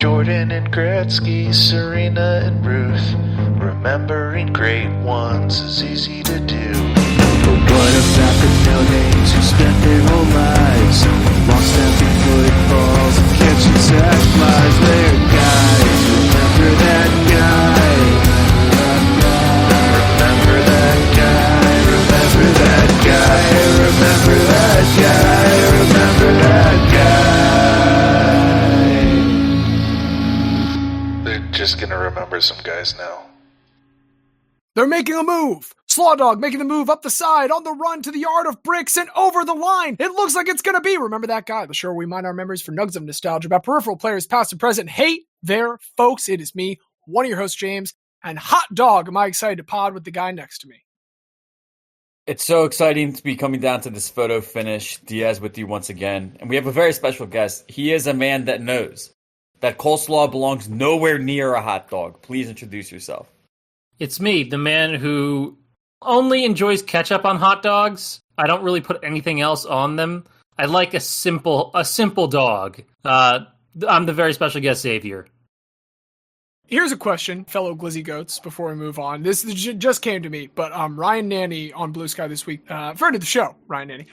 Jordan and Gretzky, Serena and Ruth. Remembering great ones is easy to do. But what about the no-names who spent their whole lives long snapping footballs and catching sack flies? They're guys, remember that guy. Remember that guy, remember that guy, remember that guy, remember that guy. They're just gonna remember some guys now. They're making a move. Slawdog making the move up the side, on the run to the yard of bricks and over the line. It looks like it's going to be. Remember that guy? The show where we mine our memories for nugs of nostalgia about peripheral players past and present. Hey there, folks. It is me, one of your hosts, James. And hot dog, am I excited to pod with the guy next to me. It's so exciting to be coming down to this photo finish. Diaz with you once again. And we have a very special guest. He is a man that knows that coleslaw belongs nowhere near a hot dog. Please introduce yourself. It's me, the man who only enjoys ketchup on hot dogs. I don't really put anything else on them. I like a simple dog. I'm the very special guest, Xavier. Here's a question, fellow Glizzy Goats, before we move on. This just came to me, but Ryan Nanny on Blue Sky this week, friend of the show, Ryan Nanny.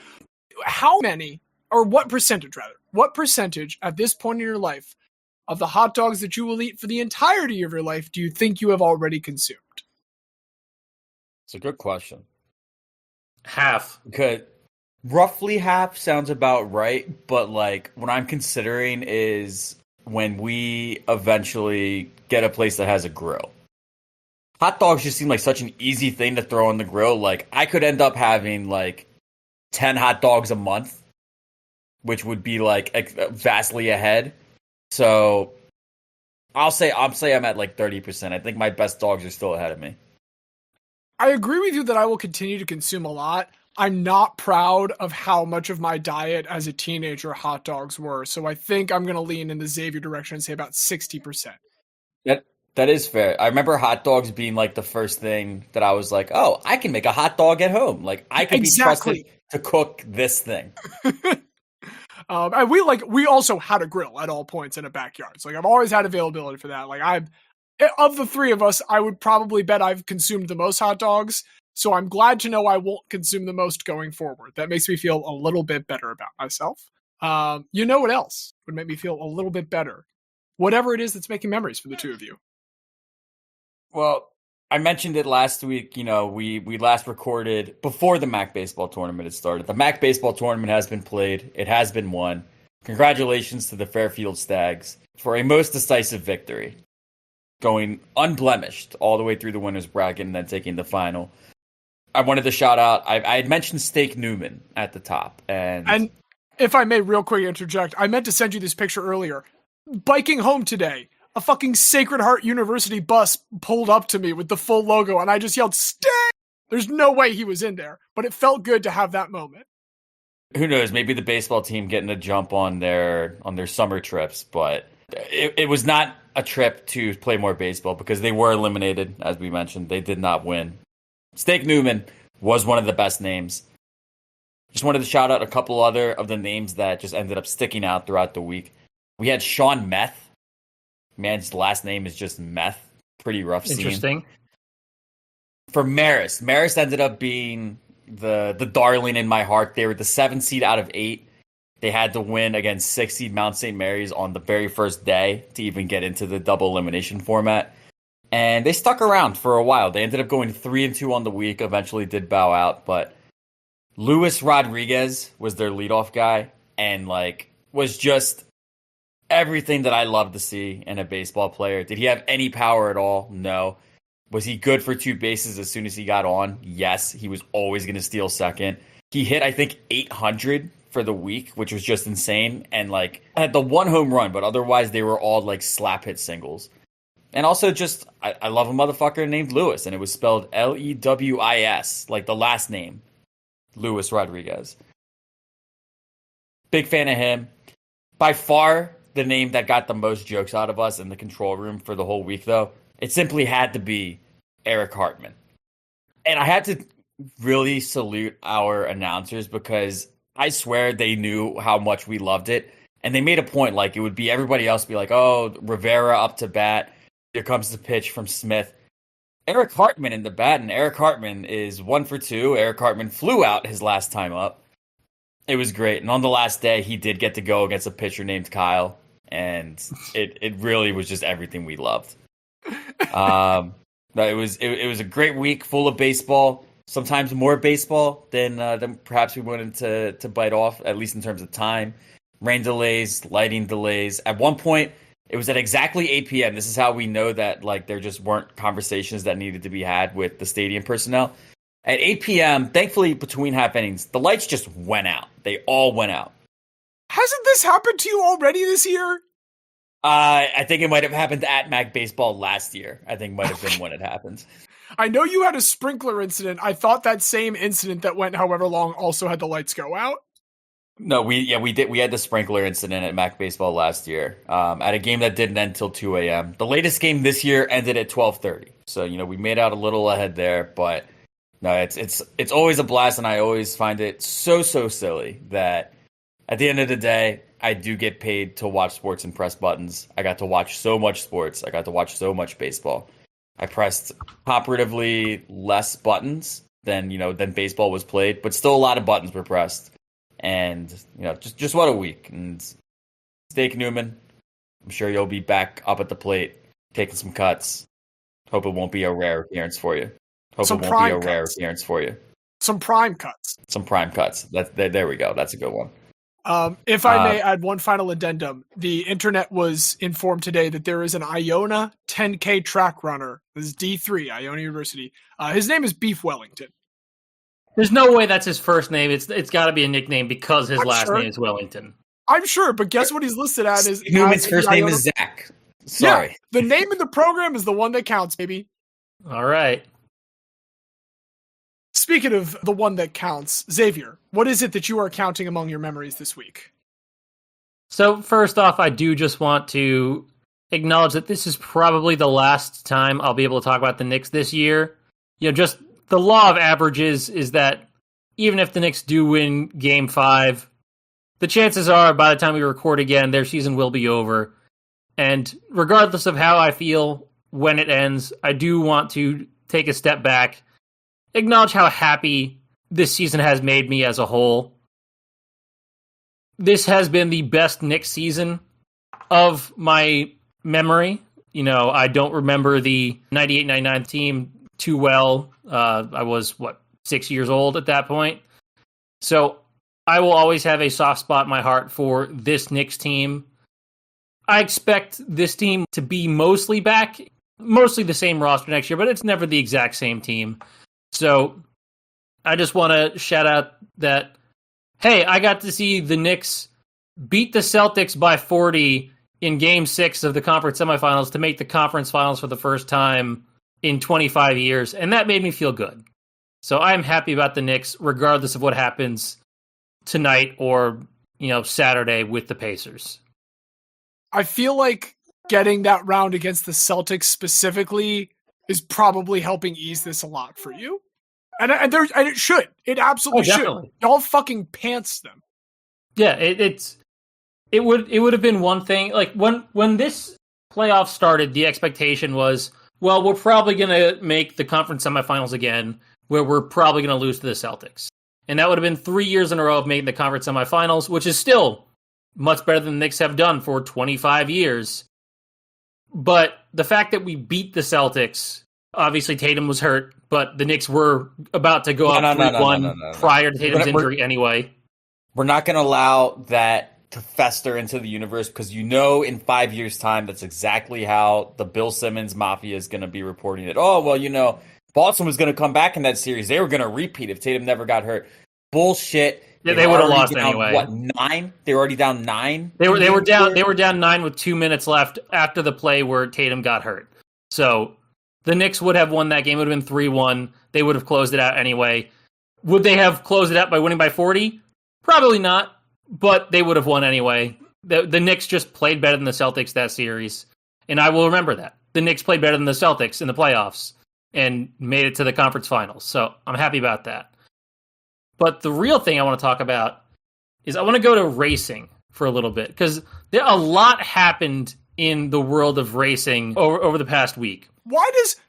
How many, or what percentage at this point in your life of the hot dogs that you will eat for the entirety of your life do you think you have already consumed? It's a good question. Half. Good. Roughly half sounds about right, but like what I'm considering is when we eventually get a place that has a grill. Hot dogs just seem like such an easy thing to throw on the grill. Like I could end up having like 10 hot dogs a month, which would be like vastly ahead. So I'll say I'm at like 30%. I think my best dogs are still ahead of me. I agree with you that I will continue to consume a lot. I'm not proud of how much of my diet as a teenager hot dogs were. So I think I'm going to lean in the Xavier direction and say about 60%. That is fair. I remember hot dogs being like the first thing that I was like, oh, I can make a hot dog at home. Like I can be trusted to cook this thing. And we also had a grill at all points in a backyard. So like I've always had availability for that. Like of the three of us, I would probably bet I've consumed the most hot dogs. So I'm glad to know I won't consume the most going forward. That makes me feel a little bit better about myself. You know what else would make me feel a little bit better? Whatever it is that's making memories for the two of you. Well, I mentioned it last week. You know, we last recorded before the MAC baseball tournament had started. The MAC baseball tournament has been played. It has been won. Congratulations to the Fairfield Stags for a most decisive victory, going unblemished all the way through the winner's bracket and then taking the final. I wanted to shout out, I had mentioned Steak Newman at the top. And if I may real quick interject, I meant to send you this picture earlier. Biking home today, a fucking Sacred Heart University bus pulled up to me with the full logo, and I just yelled, "Steak!" There's no way he was in there, but it felt good to have that moment. Who knows, maybe the baseball team getting a jump on their summer trips, but it was not a trip to play more baseball because they were eliminated, as we mentioned. They did not win. Steak Newman was one of the best names. Just wanted to shout out a couple other of the names that just ended up sticking out throughout the week. We had Sean Meth. Man's last name is just Meth. Pretty rough scene. Interesting. For Maris. Maris ended up being the darling in my heart. They were the 7th seed out of 8. They had to win against 6 seed Mount St. Mary's on the very first day to even get into the double elimination format. And they stuck around for a while. They ended up going 3-2 on the week, eventually did bow out. But Luis Rodriguez was their leadoff guy and was just everything that I love to see in a baseball player. Did he have any power at all? No. Was he good for 2 bases as soon as he got on? Yes. He was always going to steal second. He hit, I think, 800 for the week, which was just insane. And had the 1 home run, but otherwise they were all slap hit singles. And also just, I love a motherfucker named Lewis, and it was spelled Lewis, like the last name, Luis Rodriguez. Big fan of him. By far, the name that got the most jokes out of us in the control room for the whole week, though, it simply had to be Eric Hartman. And I had to really salute our announcers because I swear they knew how much we loved it. And they made a point, like it would be everybody else be like, oh, Rivera up to bat. Here comes the pitch from Smith. Eric Hartman in the bat, and Eric Hartman is 1 for 2. Eric Hartman flew out his last time up. It was great. And on the last day, he did get to go against a pitcher named Kyle. And it really was just everything we loved. It was a great week full of baseball. Sometimes more baseball than perhaps we wanted to bite off, at least in terms of time. Rain delays, lighting delays. At one point, it was at exactly 8 p.m. This is how we know that like there just weren't conversations that needed to be had with the stadium personnel. At 8 p.m., thankfully, between half innings, the lights just went out. They all went out. Hasn't this happened to you already this year? I think it might have happened at Mac Baseball last year. I think might have been when it happened. I know you had a sprinkler incident. I thought that same incident that went however long also had the lights go out. No, we did. We had the sprinkler incident at Mac Baseball last year at a game that didn't end till 2 a.m. The latest game this year ended at 12:30. So we made out a little ahead there, but no, it's always a blast, and I always find it so silly that at the end of the day, I do get paid to watch sports and press buttons. I got to watch so much sports. I got to watch so much baseball. I pressed comparatively less buttons than baseball was played, but still a lot of buttons were pressed. And just what a week. And Steak Newman, I'm sure you'll be back up at the plate taking some cuts. Hope it won't be a rare appearance for you. Some prime cuts. Some prime cuts. There we go. That's a good one. If I may add one final addendum, the internet was informed today that there is an Iona 10K track runner. This is D3, Iona University. His name is Beef Wellington. There's no way that's his first name. It's got to be a nickname because his last name is Wellington. I'm sure, but guess what he's listed as? Newman's first name is Zach. Sorry. Yeah, the name in the program is the one that counts, baby. All right. Speaking of the one that counts, Xavier, what is it that you are counting among your memories this week? So first off, I do just want to acknowledge that this is probably the last time I'll be able to talk about the Knicks this year. Just the law of averages is that even if the Knicks do win Game 5, the chances are by the time we record again, their season will be over. And regardless of how I feel when it ends, I do want to take a step back, acknowledge how happy this season has made me as a whole. This has been the best Knicks season of my memory. I don't remember the 98-99 team too well. I was, 6 years old at that point. So I will always have a soft spot in my heart for this Knicks team. I expect this team to be mostly back, mostly the same roster next year, but it's never the exact same team. So I just want to shout out that, hey, I got to see the Knicks beat the Celtics by 40 in Game 6 of the conference semifinals to make the conference finals for the first time in 25 years, and that made me feel good. So I'm happy about the Knicks, regardless of what happens tonight or, Saturday with the Pacers. I feel like getting that round against the Celtics specifically is probably helping ease this a lot for you. And it should. It absolutely should. Y'all fucking pants them. Yeah, it would have been one thing. Like when this playoff started, the expectation was, well, we're probably going to make the conference semifinals again, where we're probably going to lose to the Celtics. And that would have been 3 years in a row of making the conference semifinals, which is still much better than the Knicks have done for 25 years. But the fact that we beat the Celtics, obviously Tatum was hurt, but the Knicks were about to go up 3-1 prior to Tatum's injury anyway. We're not going to allow that to fester into the universe because in 5 years' time, that's exactly how the Bill Simmons Mafia is going to be reporting it. Oh, well, Boston was going to come back in that series. They were going to repeat if Tatum never got hurt. Bullshit. Yeah, they would have lost anyway. What, 9? They were already down 9? They were down 9 with 2 minutes left after the play where Tatum got hurt. So the Knicks would have won that game. It would have been 3-1. They would have closed it out anyway. Would they have closed it out by winning by 40? Probably not, but they would have won anyway. The Knicks just played better than the Celtics that series, and I will remember that. The Knicks played better than the Celtics in the playoffs and made it to the conference finals, so I'm happy about that. But the real thing I want to talk about is I want to go to racing for a little bit, because a lot happened in the world of racing over the past week.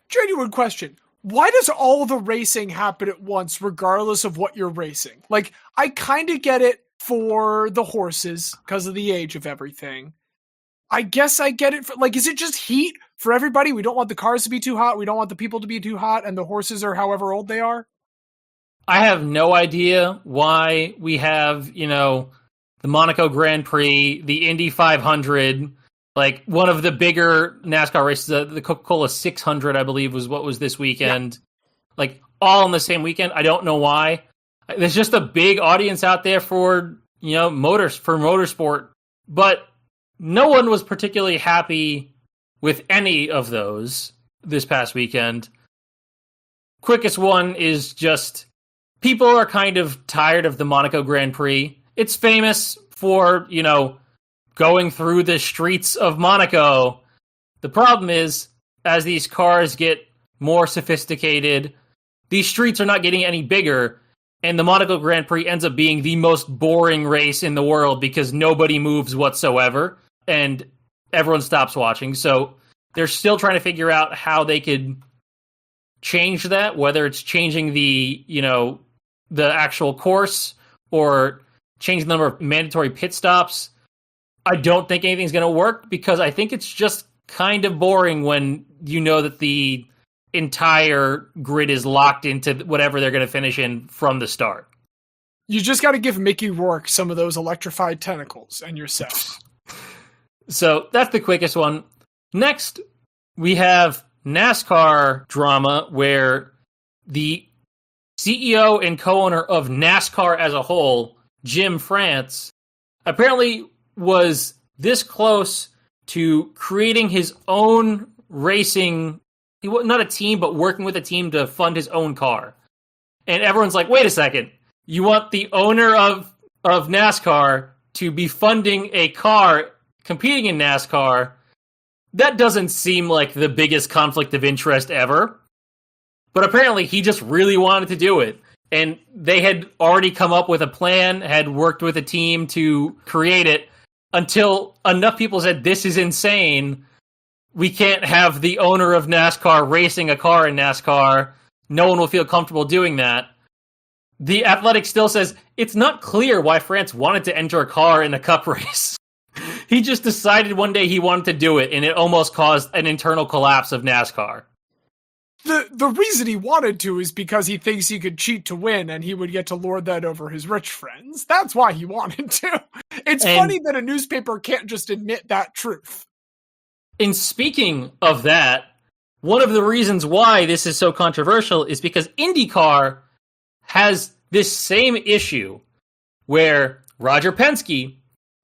Genuine question, why does all the racing happen at once, regardless of what you're racing? Like, I kind of get it for the horses, because of the age of everything. I guess I get it for, like, is it just heat for everybody? We don't want the cars to be too hot, we don't want the people to be too hot, and the horses are however old they are? I have no idea why we have, the Monaco Grand Prix, the Indy 500, like one of the bigger NASCAR races, the Coca-Cola 600, I believe, was what was this weekend. Yeah. Like, all on the same weekend. I don't know why. There's just a big audience out there for, motorsport, but no one was particularly happy with any of those this past weekend. Quickest one is just, people are kind of tired of the Monaco Grand Prix. It's famous for, going through the streets of Monaco. The problem is, as these cars get more sophisticated, these streets are not getting any bigger, and the Monaco Grand Prix ends up being the most boring race in the world because nobody moves whatsoever, and everyone stops watching. So they're still trying to figure out how they could change that, whether it's changing the actual course or change the number of mandatory pit stops. I don't think anything's going to work, because I think it's just kind of boring when you know that the entire grid is locked into whatever they're going to finish in from the start. You just got to give Mickey Rourke some of those electrified tentacles and you're set. So that's the quickest one. Next, we have NASCAR drama, where the CEO and co-owner of NASCAR as a whole, Jim France, apparently was this close to creating his own racing, not a team, but working with a team to fund his own car. And everyone's like, wait a second, you want the owner of NASCAR to be funding a car competing in NASCAR? That doesn't seem like the biggest conflict of interest ever. But apparently he just really wanted to do it. And they had already come up with a plan, had worked with a team to create it, until enough people said, this is insane. We can't have the owner of NASCAR racing a car in NASCAR. No one will feel comfortable doing that. The Athletic still says it's not clear why France wanted to enter a car in a cup race. He just decided one day he wanted to do it, and it almost caused an internal collapse of NASCAR. The reason he wanted to is because he thinks he could cheat to win and he would get to lord that over his rich friends. That's why he wanted to. It's funny that a newspaper can't just admit that truth. And speaking of that, one of the reasons why this is so controversial is because IndyCar has this same issue where Roger Penske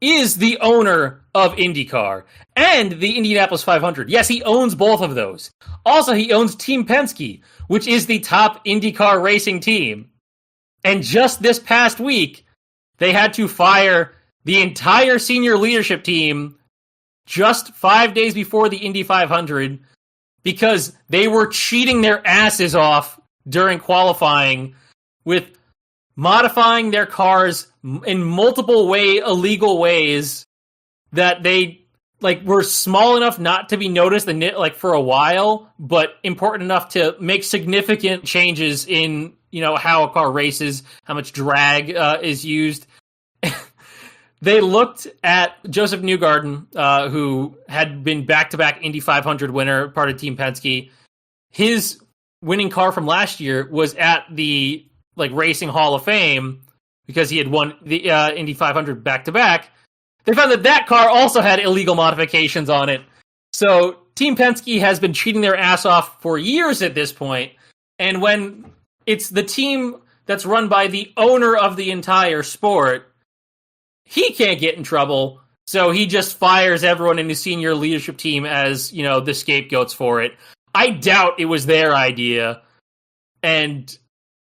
is the owner of IndyCar and the Indianapolis 500. Yes, he owns both of those. Also, he owns Team Penske, which is the top IndyCar racing team. And just this past week, they had to fire the entire senior leadership team just 5 days before the Indy 500 because they were cheating their asses off during qualifying with modifying their cars in multiple illegal ways that they were small enough not to be noticed for a while, but important enough to make significant changes in how a car races, how much drag is used. They looked at Joseph Newgarden, who had been back-to-back Indy 500 winner, part of Team Penske. His winning car from last year was at the Racing Hall of Fame because he had won the Indy 500 back-to-back. They found that car also had illegal modifications on it. So Team Penske has been cheating their ass off for years at this point. And when it's the team that's run by the owner of the entire sport, he can't get in trouble. So he just fires everyone in the senior leadership team as, the scapegoats for it. I doubt it was their idea. And,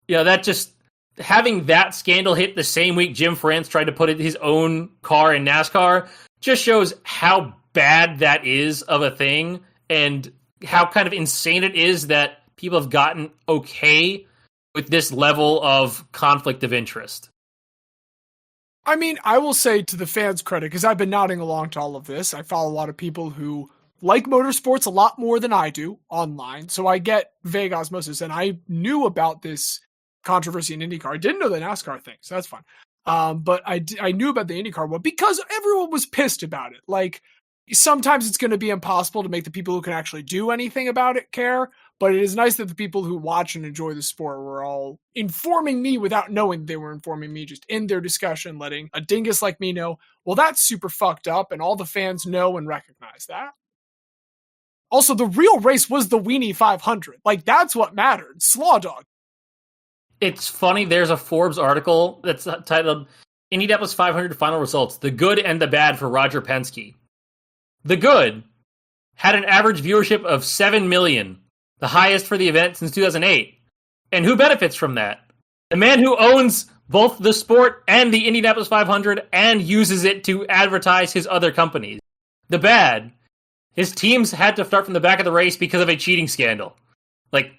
that just having that scandal hit the same week Jim France tried to put his own car in NASCAR just shows how bad that is of a thing and how kind of insane it is that people have gotten okay with this level of conflict of interest. I mean, I will say to the fans' credit, because I've been nodding along to all of this, I follow a lot of people who like motorsports a lot more than I do online, so I get vague osmosis, and I knew about this controversy in IndyCar. I didn't know the NASCAR thing, so that's fun. But I knew about the IndyCar one because everyone was pissed about it. Like, sometimes it's going to be impossible to make the people who can actually do anything about it care, but it is nice that the people who watch and enjoy the sport were all informing me without knowing they were informing me, just in their discussion, letting a dingus like me know, well, that's super fucked up, and all the fans know and recognize that. Also, the real race was the Weenie 500. Like, that's what mattered. Slaw Dog. It's funny, there's a Forbes article that's titled Indianapolis 500 Final Results, the Good and the Bad for Roger Penske. The good had an average viewership of 7 million, the highest for the event since 2008. And who benefits from that? The man who owns both the sport and the Indianapolis 500 and uses it to advertise his other companies. The bad, his teams had to start from the back of the race because of a cheating scandal. Like,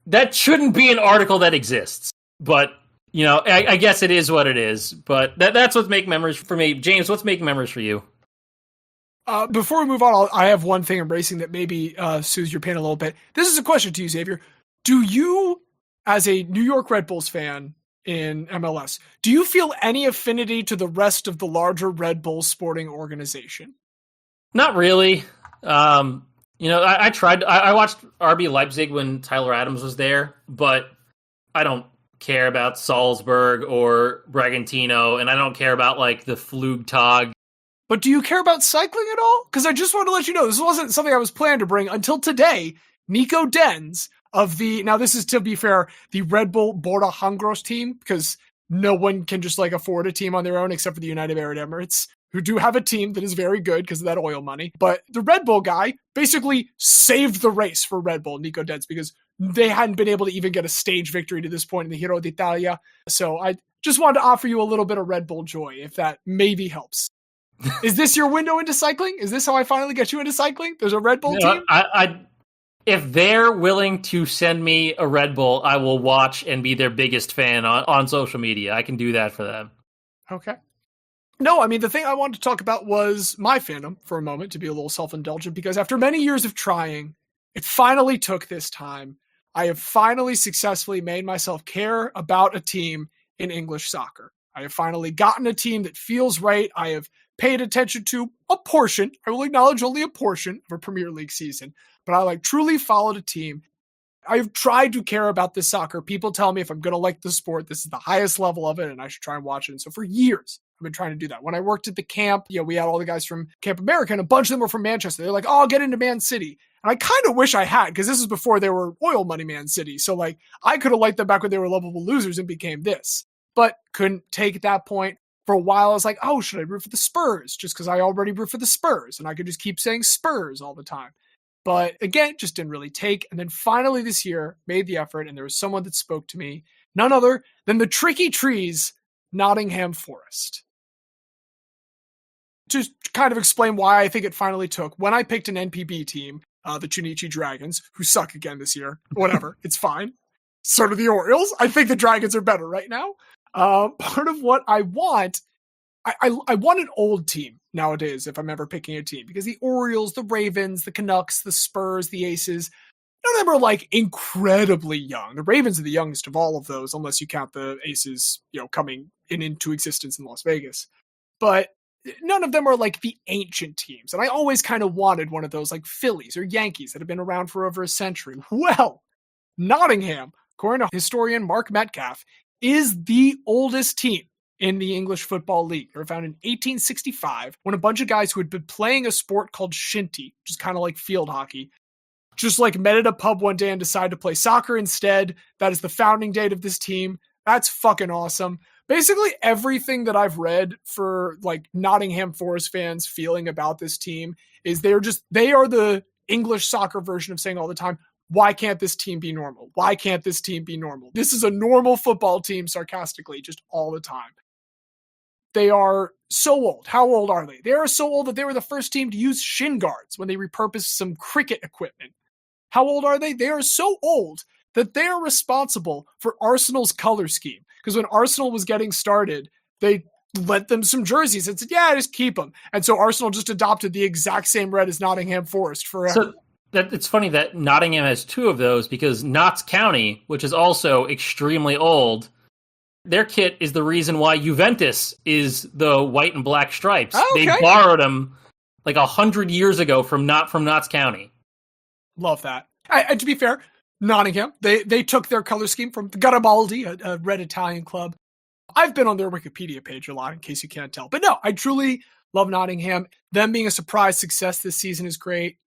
that shouldn't be an article that exists. But, you know, I guess it is what it is. But that's what's making memories for me. James, what's making memories for you? Before we move on, I have one thing in racing that maybe soothes your pain a little bit. This is a question to you, Xavier. Do you, as a New York Red Bulls fan in MLS, do you feel any affinity to the rest of the larger Red Bull sporting organization? Not really. You know, I tried. I watched RB Leipzig when Tyler Adams was there, but I don't care about Salzburg or Bragantino, and I don't care about, like, the Flugtag. But do you care about cycling at all? Because I just want to let you know, this wasn't something I was planning to bring until today. Nico Denz of now this is, to be fair, the Red Bull Bora Hungros team, because no one can just, like, afford a team on their own except for the United Arab Emirates, who do have a team that is very good because of that oil money. But the Red Bull guy basically saved the race for Red Bull, Nico Denz, because they hadn't been able to even get a stage victory to this point in the Giro d'Italia. So I just wanted to offer you a little bit of Red Bull joy, if that maybe helps. Is this your window into cycling? Is this how I finally get you into cycling? There's a Red Bull team? If they're willing to send me a Red Bull, I will watch and be their biggest fan on social media. I can do that for them. Okay. No, I mean, the thing I wanted to talk about was my fandom for a moment, to be a little self-indulgent, because after many years of trying, it finally took this time. I have finally successfully made myself care about a team in English soccer. I have finally gotten a team that feels right. I have paid attention to a portion. I will acknowledge only a portion of a Premier League season, but I truly followed a team. I've tried to care about this soccer. People tell me if I'm going to like the sport, this is the highest level of it, and I should try and watch it. And so for years, I've been trying to do that. When I worked at the camp, we had all the guys from Camp America, and a bunch of them were from Manchester. They're like, oh, I'll get into Man City. And I kind of wish I had, because this is before they were oil money Man City. So, I could have liked them back when they were lovable losers and became this. But couldn't take at that point. For a while, I was like, oh, should I root for the Spurs? Just because I already root for the Spurs, and I could just keep saying Spurs all the time. But again, just didn't really take. And then finally this year, made the effort, and there was someone that spoke to me, none other than the Tricky Trees, Nottingham Forest. To kind of explain why I think it finally took, when I picked an NPB team, the Chunichi Dragons, who suck again this year, whatever, it's fine. So do the Orioles. I think the Dragons are better right now. Part of what I want, I want an old team nowadays if I'm ever picking a team, because the Orioles, the Ravens, the Canucks, the Spurs, the Aces, none of them are incredibly young. The Ravens are the youngest of all of those, unless you count the Aces, coming into existence in Las Vegas. But none of them are the ancient teams. And I always kind of wanted one of those, like Phillies or Yankees that have been around for over a century. Well, Nottingham, according to historian Mark Metcalf, is the oldest team in the English Football League. They were founded in 1865 when a bunch of guys who had been playing a sport called shinty, which is kind of like field hockey, just met at a pub one day and decided to play soccer instead. That is the founding date of this team. That's fucking awesome. Basically everything that I've read for Nottingham Forest fans feeling about this team is they are the English soccer version of saying all the time, why can't this team be normal? Why can't this team be normal? This is a normal football team, sarcastically, just all the time. They are so old. How old are they? They are so old that they were the first team to use shin guards when they repurposed some cricket equipment. How old are they? They are so old that they are responsible for Arsenal's color scheme. Because when Arsenal was getting started, they lent them some jerseys and said, yeah, just keep them. And so Arsenal just adopted the exact same red as Nottingham Forest forever. So it's funny that Nottingham has two of those because Notts County, which is also extremely old, their kit is the reason why Juventus is the white and black stripes. Oh, okay. They borrowed them like 100 years ago from Notts County. Love that. And to be fair, Nottingham, they took their color scheme from the Garibaldi, a red Italian club. I've been on their Wikipedia page a lot, in case you can't tell. But no, I truly love Nottingham. Them being a surprise success this season is great.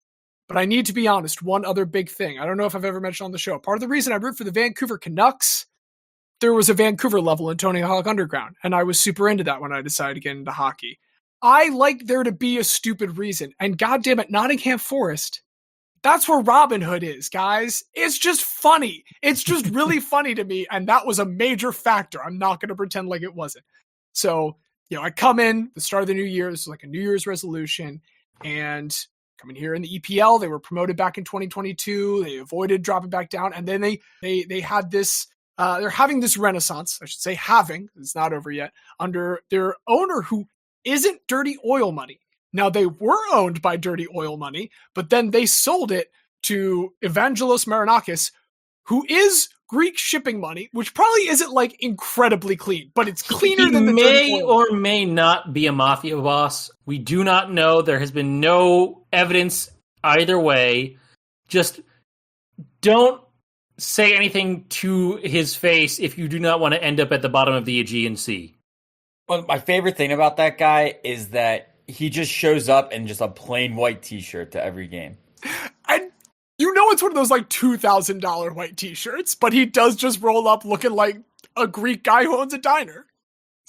But I need to be honest, one other big thing. I don't know if I've ever mentioned on the show. Part of the reason I root for the Vancouver Canucks, there was a Vancouver level in Tony Hawk Underground, and I was super into that when I decided to get into hockey. I like there to be a stupid reason. And goddamn it, Nottingham Forest, that's where Robin Hood is, guys. It's just funny. It's just really funny to me, and that was a major factor. I'm not going to pretend like it wasn't. So, I come in the start of the new year. This is like a New Year's resolution, and coming here in the EPL, they were promoted back in 2022. They avoided dropping back down, and then they had this. They're having this renaissance, I should say, it's not over yet, under their owner who isn't Dirty Oil Money. Now, they were owned by Dirty Oil Money, but then they sold it to Evangelos Marinakis, who is Greek shipping money, which probably isn't like incredibly clean, but it's cleaner than the may Dirty Oil or may not be a mafia boss. We do not know. There has been no evidence either way. Just don't say anything to his face if you do not want to end up at the bottom of the Aegean Sea. Well, my favorite thing about that guy is that he just shows up in just a plain white t-shirt to every game. And it's one of those like $2,000 white t-shirts, but he does just roll up looking like a Greek guy who owns a diner.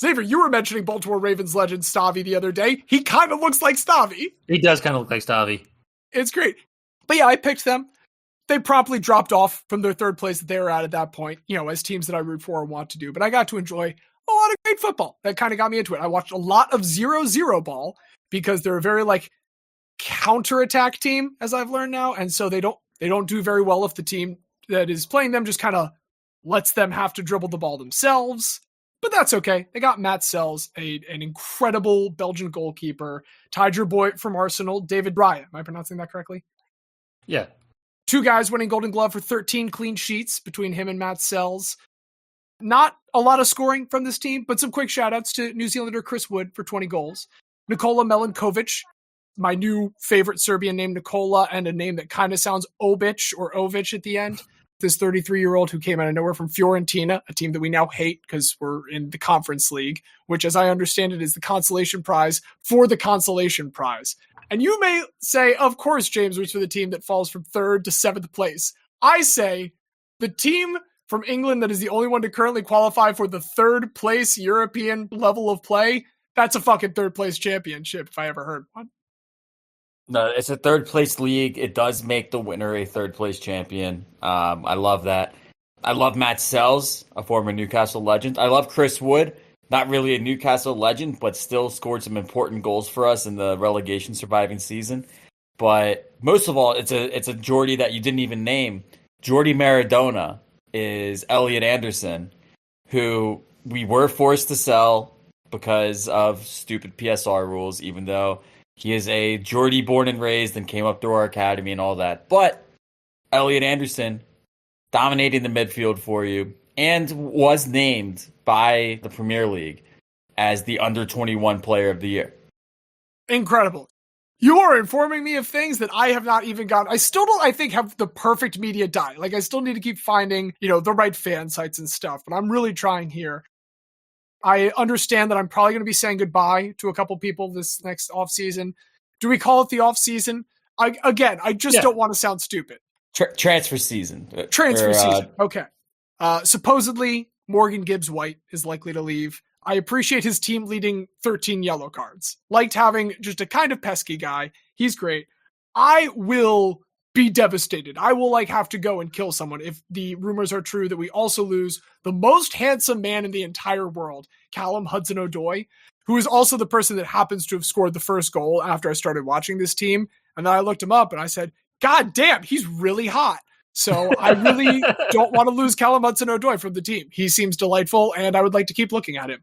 Xavier, you were mentioning Baltimore Ravens legend Stavi the other day. He kind of looks like Stavi. He does kind of look like Stavi. It's great. But yeah, I picked them. They promptly dropped off from their third place that they were at that point, as teams that I root for and want to do. But I got to enjoy a lot of great football. That kind of got me into it. I watched a lot of 0-0 ball because they're a very like counterattack team, as I've learned now. And so they don't do very well if the team that is playing them just kind of lets them have to dribble the ball themselves. But that's okay. They got Matt Sells, an incredible Belgian goalkeeper, tied your boy from Arsenal, David Raya. Am I pronouncing that correctly? Yeah. 2 guys winning Golden Glove for 13 clean sheets between him and Matt Sells. Not a lot of scoring from this team, but some quick shout-outs to New Zealander Chris Wood for 20 goals. Nikola Milenkovic, my new favorite Serbian name, Nikola, and a name that kind of sounds Obic or Ovic at the end. This 33-year-old who came out of nowhere from Fiorentina, a team that we now hate because we're in the Conference League, which, as I understand it, is the consolation prize for the consolation prize. And you may say, of course, James roots for the team that falls from 3rd to 7th place. I say the team from England that is the only one to currently qualify for the 3rd place European level of play, that's a fucking 3rd place championship if I ever heard one. No, it's a 3rd place league. It does make the winner a 3rd place champion. I love that. I love Matt Sells, a former Newcastle legend. I love Chris Wood. Not really a Newcastle legend, but still scored some important goals for us in the relegation surviving season. But most of all, it's a Geordie that you didn't even name. Geordie Maradona is Elliot Anderson, who we were forced to sell because of stupid PSR rules, even though he is a Geordie born and raised and came up through our academy and all that. But Elliot Anderson dominating the midfield for you and was named by the Premier League as the under-21 player of the year. Incredible. You are informing me of things that I have not even gotten. I still don't, I think, have the perfect media diet. Like, I still need to keep finding, the right fan sites and stuff, but I'm really trying here. I understand that I'm probably going to be saying goodbye to a couple people this next offseason. Do we call it the offseason? I just don't want to sound stupid. Transfer season. Transfer season. Okay. Supposedly, Morgan Gibbs-White is likely to leave. I appreciate his team leading 13 yellow cards. Liked having just a kind of pesky guy. He's great. I will be devastated. I will have to go and kill someone if the rumors are true that we also lose the most handsome man in the entire world, Callum Hudson-Odoi, who is also the person that happens to have scored the first goal after I started watching this team. And then I looked him up and I said, God damn, he's really hot. So I really don't want to lose Callum Hudson-Odoi from the team. He seems delightful and I would like to keep looking at him.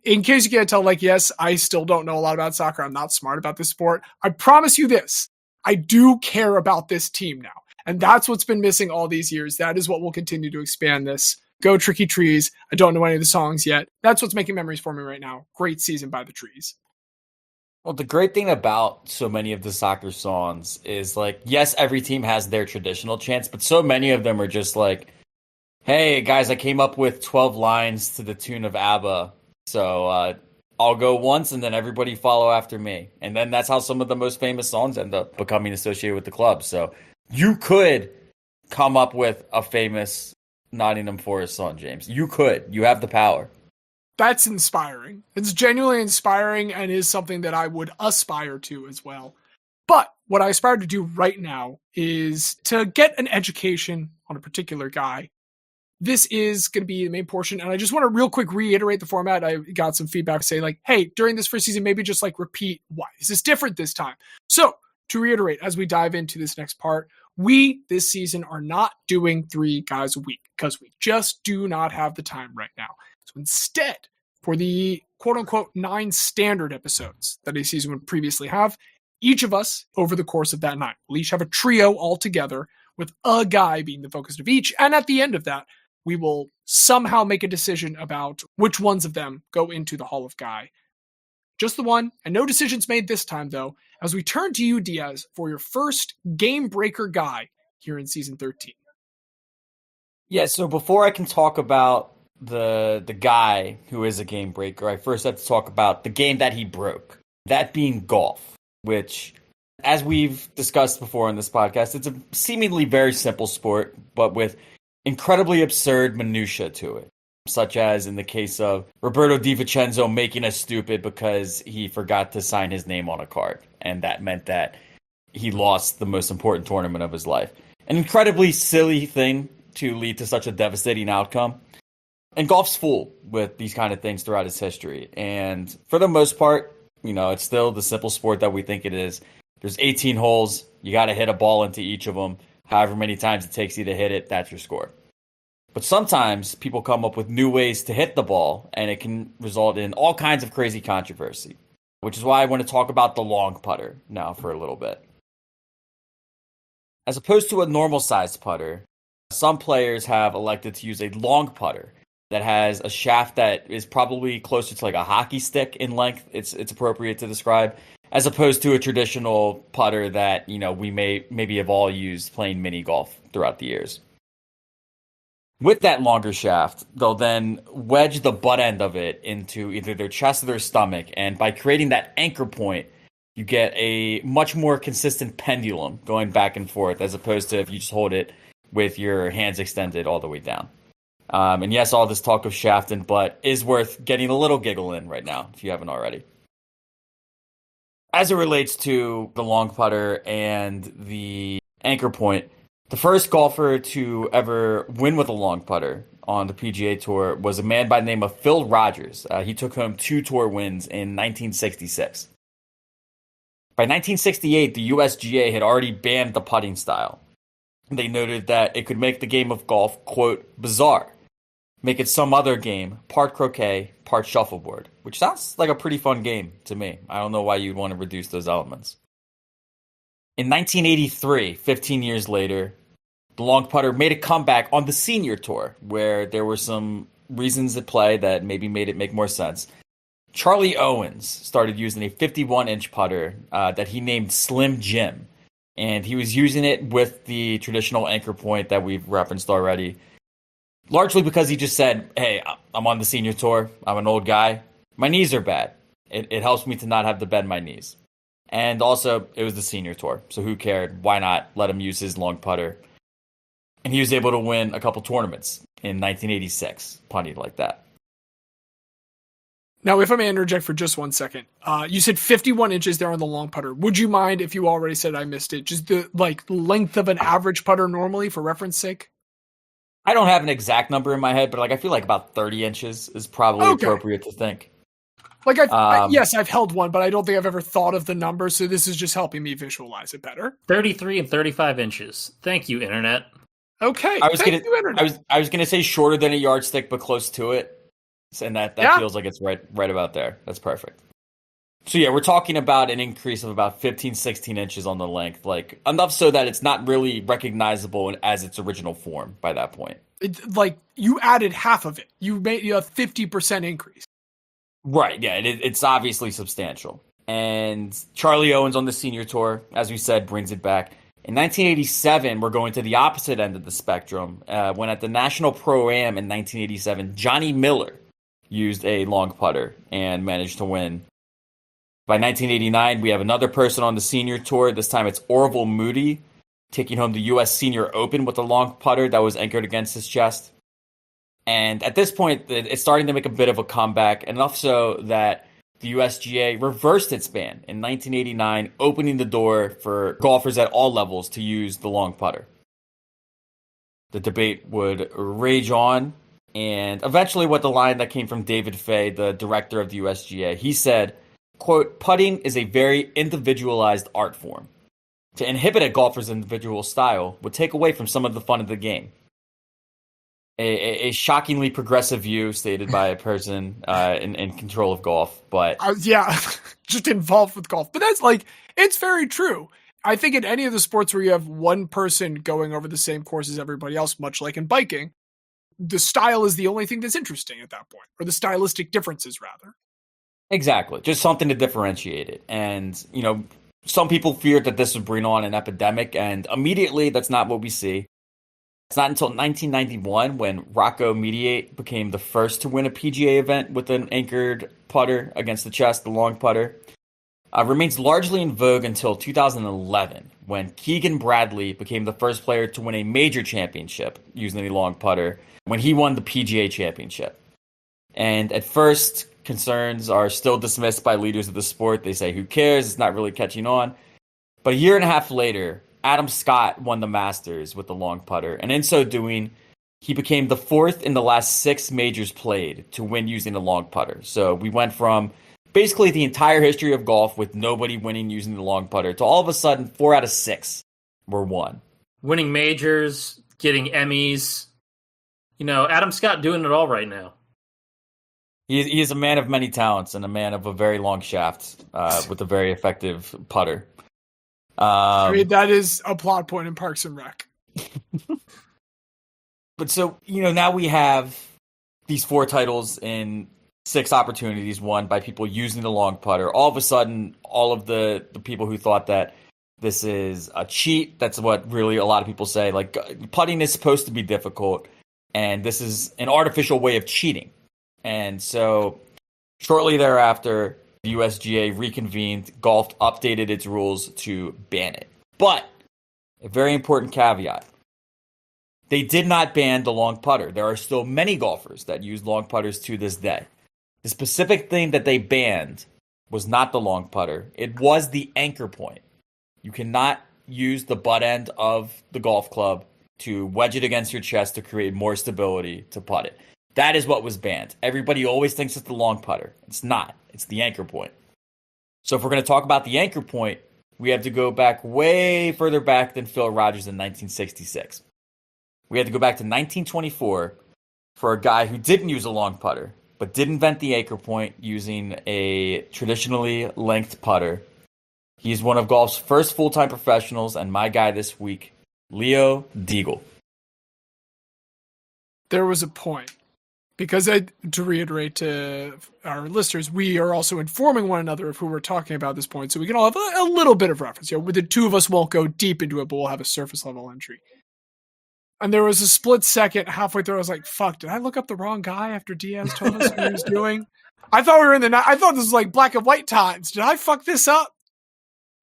in case you can't tell, like, yes, I still don't know a lot about soccer. I'm not smart about this sport. I promise you this. I do care about this team now. And that's what's been missing all these years. That is what will continue to expand this. Go Tricky Trees. I don't know any of the songs yet. That's what's making memories for me right now. Great season by the Trees. Well, the great thing about so many of the soccer songs is, like, yes, every team has their traditional chants, but so many of them are just like, hey, guys, I came up with 12 lines to the tune of ABBA, so I'll go once and then everybody follow after me. And then that's how some of the most famous songs end up becoming associated with the club. So you could come up with a famous Nottingham Forest song, James. You could. You have the power. That's inspiring. It's genuinely inspiring and is something that I would aspire to as well. But what I aspire to do right now is to get an education on a particular guy. This is going to be the main portion, and I just want to real quick reiterate the format. I got some feedback saying, like, hey, during this first season, maybe just like repeat why is this different this time. So to reiterate, as we dive into this next part, we this season are not doing 3 guys a week because we just do not have the time right now. So instead, for the quote-unquote 9 standard episodes that a season would previously have, each of us, over the course of that 9, will each have a trio all together with a guy being the focus of each. And at the end of that, we will somehow make a decision about which ones of them go into the Hall of Guy. Just the one, and no decisions made this time, though, as we turn to you, Diaz, for your first game breaker guy here in season 13. Yeah, so before I can talk about the guy who is a game breaker, I first have to talk about the game that he broke. That being golf, which, as we've discussed before in this podcast, it's a seemingly very simple sport, but with incredibly absurd minutia to it, such as in the case of Roberto Di Vincenzo making us stupid because he forgot to sign his name on a card, and that meant that he lost the most important tournament of his life. An incredibly silly thing to lead to such a devastating outcome. And golf's full with these kind of things throughout its history. And for the most part, you know, it's still the simple sport that we think it is. There's 18 holes. You got to hit a ball into each of them. However many times it takes you to hit it, that's your score. But sometimes people come up with new ways to hit the ball, and it can result in all kinds of crazy controversy, which is why I want to talk about the long putter now for a little bit. As opposed to a normal-sized putter, some players have elected to use a long putter that has a shaft that is probably closer to like a hockey stick in length, it's appropriate to describe, as opposed to a traditional putter that, you know, we maybe have all used playing mini golf throughout the years. With that longer shaft, they'll then wedge the butt end of it into either their chest or their stomach, and by creating that anchor point, you get a much more consistent pendulum going back and forth, as opposed to if you just hold it with your hands extended all the way down. And yes, all this talk of shaft and butt is worth getting a little giggle in right now, if you haven't already. As it relates to the long putter and the anchor point, the first golfer to ever win with a long putter on the PGA Tour was a man by the name of Phil Rogers. He took home 2 tour wins in 1966. By 1968, the USGA had already banned the putting style. They noted that it could make the game of golf, quote, bizarre. Make it some other game, part croquet, part shuffleboard, which sounds like a pretty fun game to me. I don't know why you'd want to reduce those elements. In 1983, 15 years later, the long putter made a comeback on the senior tour, where there were some reasons at play that maybe made it make more sense. Charlie Owens started using a 51-inch putter that he named Slim Jim, and he was using it with the traditional anchor point that we've referenced already, largely because he just said, hey, I'm on the senior tour, I'm an old guy, my knees are bad. It helps me to not have to bend my knees. And also, it was the senior tour, so who cared? Why not let him use his long putter? And he was able to win a couple tournaments in 1986, putting like that. Now, if I may interject for just 1 second, you said 51 inches there on the long putter. Would you mind if you already said I missed it? Just the length of an average putter normally, for reference sake? I don't have an exact number in my head, but I feel like about 30 inches is probably appropriate to think. Yes, I've held one, but I don't think I've ever thought of the number, so this is just helping me visualize it better. 33 and 35 inches. Thank you, Internet. Okay, I was gonna say shorter than a yardstick, but close to it. And that Yeah. feels like it's right about there. That's perfect. So yeah, we're talking about an increase of about 15, 16 inches on the length, like enough so that it's not really recognizable as its original form by that point. Like you added half of it. You made a 50% increase. Right, yeah, it's obviously substantial. And Charlie Owens on the senior tour, as we said, brings it back. In 1987, we're going to the opposite end of the spectrum, when at the National Pro-Am in 1987, Johnny Miller used a long putter and managed to win. By 1989, we have another person on the senior tour. This time it's Orville Moody, taking home the U.S. Senior Open with a long putter that was anchored against his chest. And at this point, it's starting to make a bit of a comeback, enough so that the USGA reversed its ban in 1989, opening the door for golfers at all levels to use the long putter. The debate would rage on, and eventually with the line that came from David Fay, the director of the USGA, he said, quote, "Putting is a very individualized art form. To inhibit a golfer's individual style would take away from some of the fun of the game." A shockingly progressive view stated by a person in control of golf, but yeah, just involved with golf. But that's like, it's very true. I think in any of the sports where you have one person going over the same course as everybody else, much like in biking, the style is the only thing that's interesting at that point, or the stylistic differences rather. Exactly, just something to differentiate it. And some people feared that this would bring on an epidemic, and immediately that's not what we see. It's not until 1991 when Rocco Mediate became the first to win a PGA event with an anchored putter against the chest, the long putter. Remains largely in vogue until 2011 when Keegan Bradley became the first player to win a major championship using a long putter when he won the PGA Championship. And at first, concerns are still dismissed by leaders of the sport. They say, who cares? It's not really catching on. But a year and a half later, Adam Scott won the Masters with the long putter, and in so doing, he became the fourth in the last 6 majors played to win using a long putter. So we went from basically the entire history of golf with nobody winning using the long putter to all of a sudden 4 out of 6 were won. Winning majors, getting Emmys. Adam Scott doing it all right now. He is a man of many talents and a man of a very long shaft with a very effective putter. I mean, that is a plot point in Parks and Rec. But so, now we have these 4 titles in 6 opportunities won by people using the long putter. All of a sudden, all of the people who thought that this is a cheat, that's what really a lot of people say. Like, putting is supposed to be difficult, and this is an artificial way of cheating. And so, shortly thereafter, the USGA reconvened, golf updated its rules to ban it. But, a very important caveat, they did not ban the long putter. There are still many golfers that use long putters to this day. The specific thing that they banned was not the long putter. It was the anchor point. You cannot use the butt end of the golf club to wedge it against your chest to create more stability to putt it. That is what was banned. Everybody always thinks it's the long putter. It's not. It's the anchor point. So if we're going to talk about the anchor point, we have to go back way further back than Phil Rogers in 1966. We had to go back to 1924 for a guy who didn't use a long putter, but did invent the anchor point using a traditionally length putter. He's one of golf's first full-time professionals, and my guy this week, Leo Deagle. There was a point. Because to reiterate to our listeners, we are also informing one another of who we're talking about at this point, so we can all have a little bit of reference. The 2 of us won't go deep into it, but we'll have a surface level entry. And there was a split second halfway through. I was like, "Fuck! Did I look up the wrong guy after Diaz told us what he was doing?" I thought we were I thought this was like black and white times. Did I fuck this up?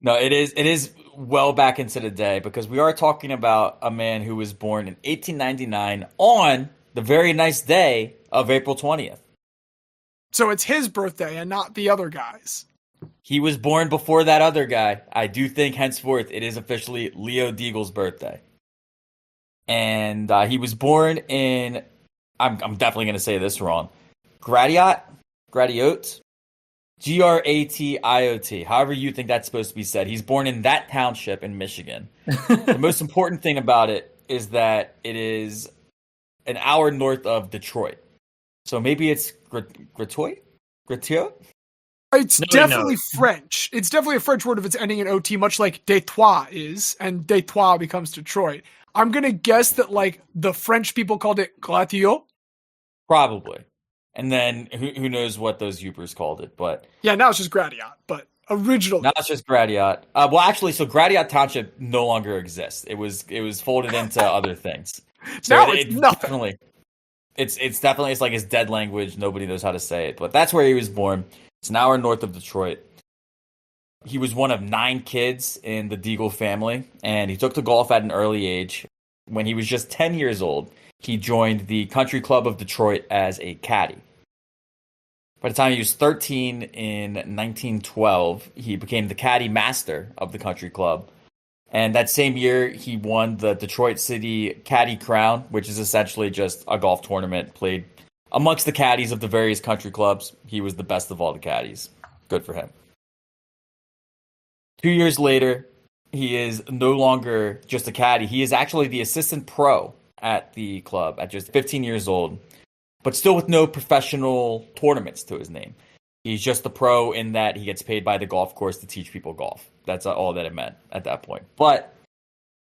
No, it is well back into the day because we are talking about a man who was born in 1899 on the very nice day of April 20th. So it's his birthday and not the other guy's. He was born before that other guy. I do think henceforth it is officially Leo Deagle's birthday. And he was born in, I'm definitely going to say this wrong, Gratiot, Gratiot, however you think that's supposed to be said. He's born in that township in Michigan. The most important thing about it is that it is an hour north of Detroit. So maybe it's gratuit? Gratuit? It's Nobody definitely knows. French. It's definitely a French word if it's ending in OT, much like Detroit is, and Detroit becomes Detroit. I'm going to guess that, like, the French people called it gratuit. Probably. And then who knows what those Ubers called it, but Yeah, now it's just gratiot, but originally. now it's just Gratiot. Well, actually, so Gratiot Township no longer exists. It was folded into other things. So Now it's nothing. definitely it's definitely it's like his dead language. Nobody knows how to say it, but that's where he was born. It's an hour north of Detroit. He was one of 9 kids in the Deagle family, and he took to golf at an early age. When he was just 10 years old, he joined the Country Club of Detroit as a caddy. By the time he was 13 in 1912, he became the caddy master of the Country Club. And that same year, he won the Detroit City Caddy Crown, which is essentially just a golf tournament played amongst the caddies of the various country clubs. He was the best of all the caddies. Good for him. 2 years later, he is no longer just a caddy. He is actually the assistant pro at the club at just 15 years old, but still with no professional tournaments to his name. He's just the pro in that he gets paid by the golf course to teach people golf. That's all that it meant at that point. But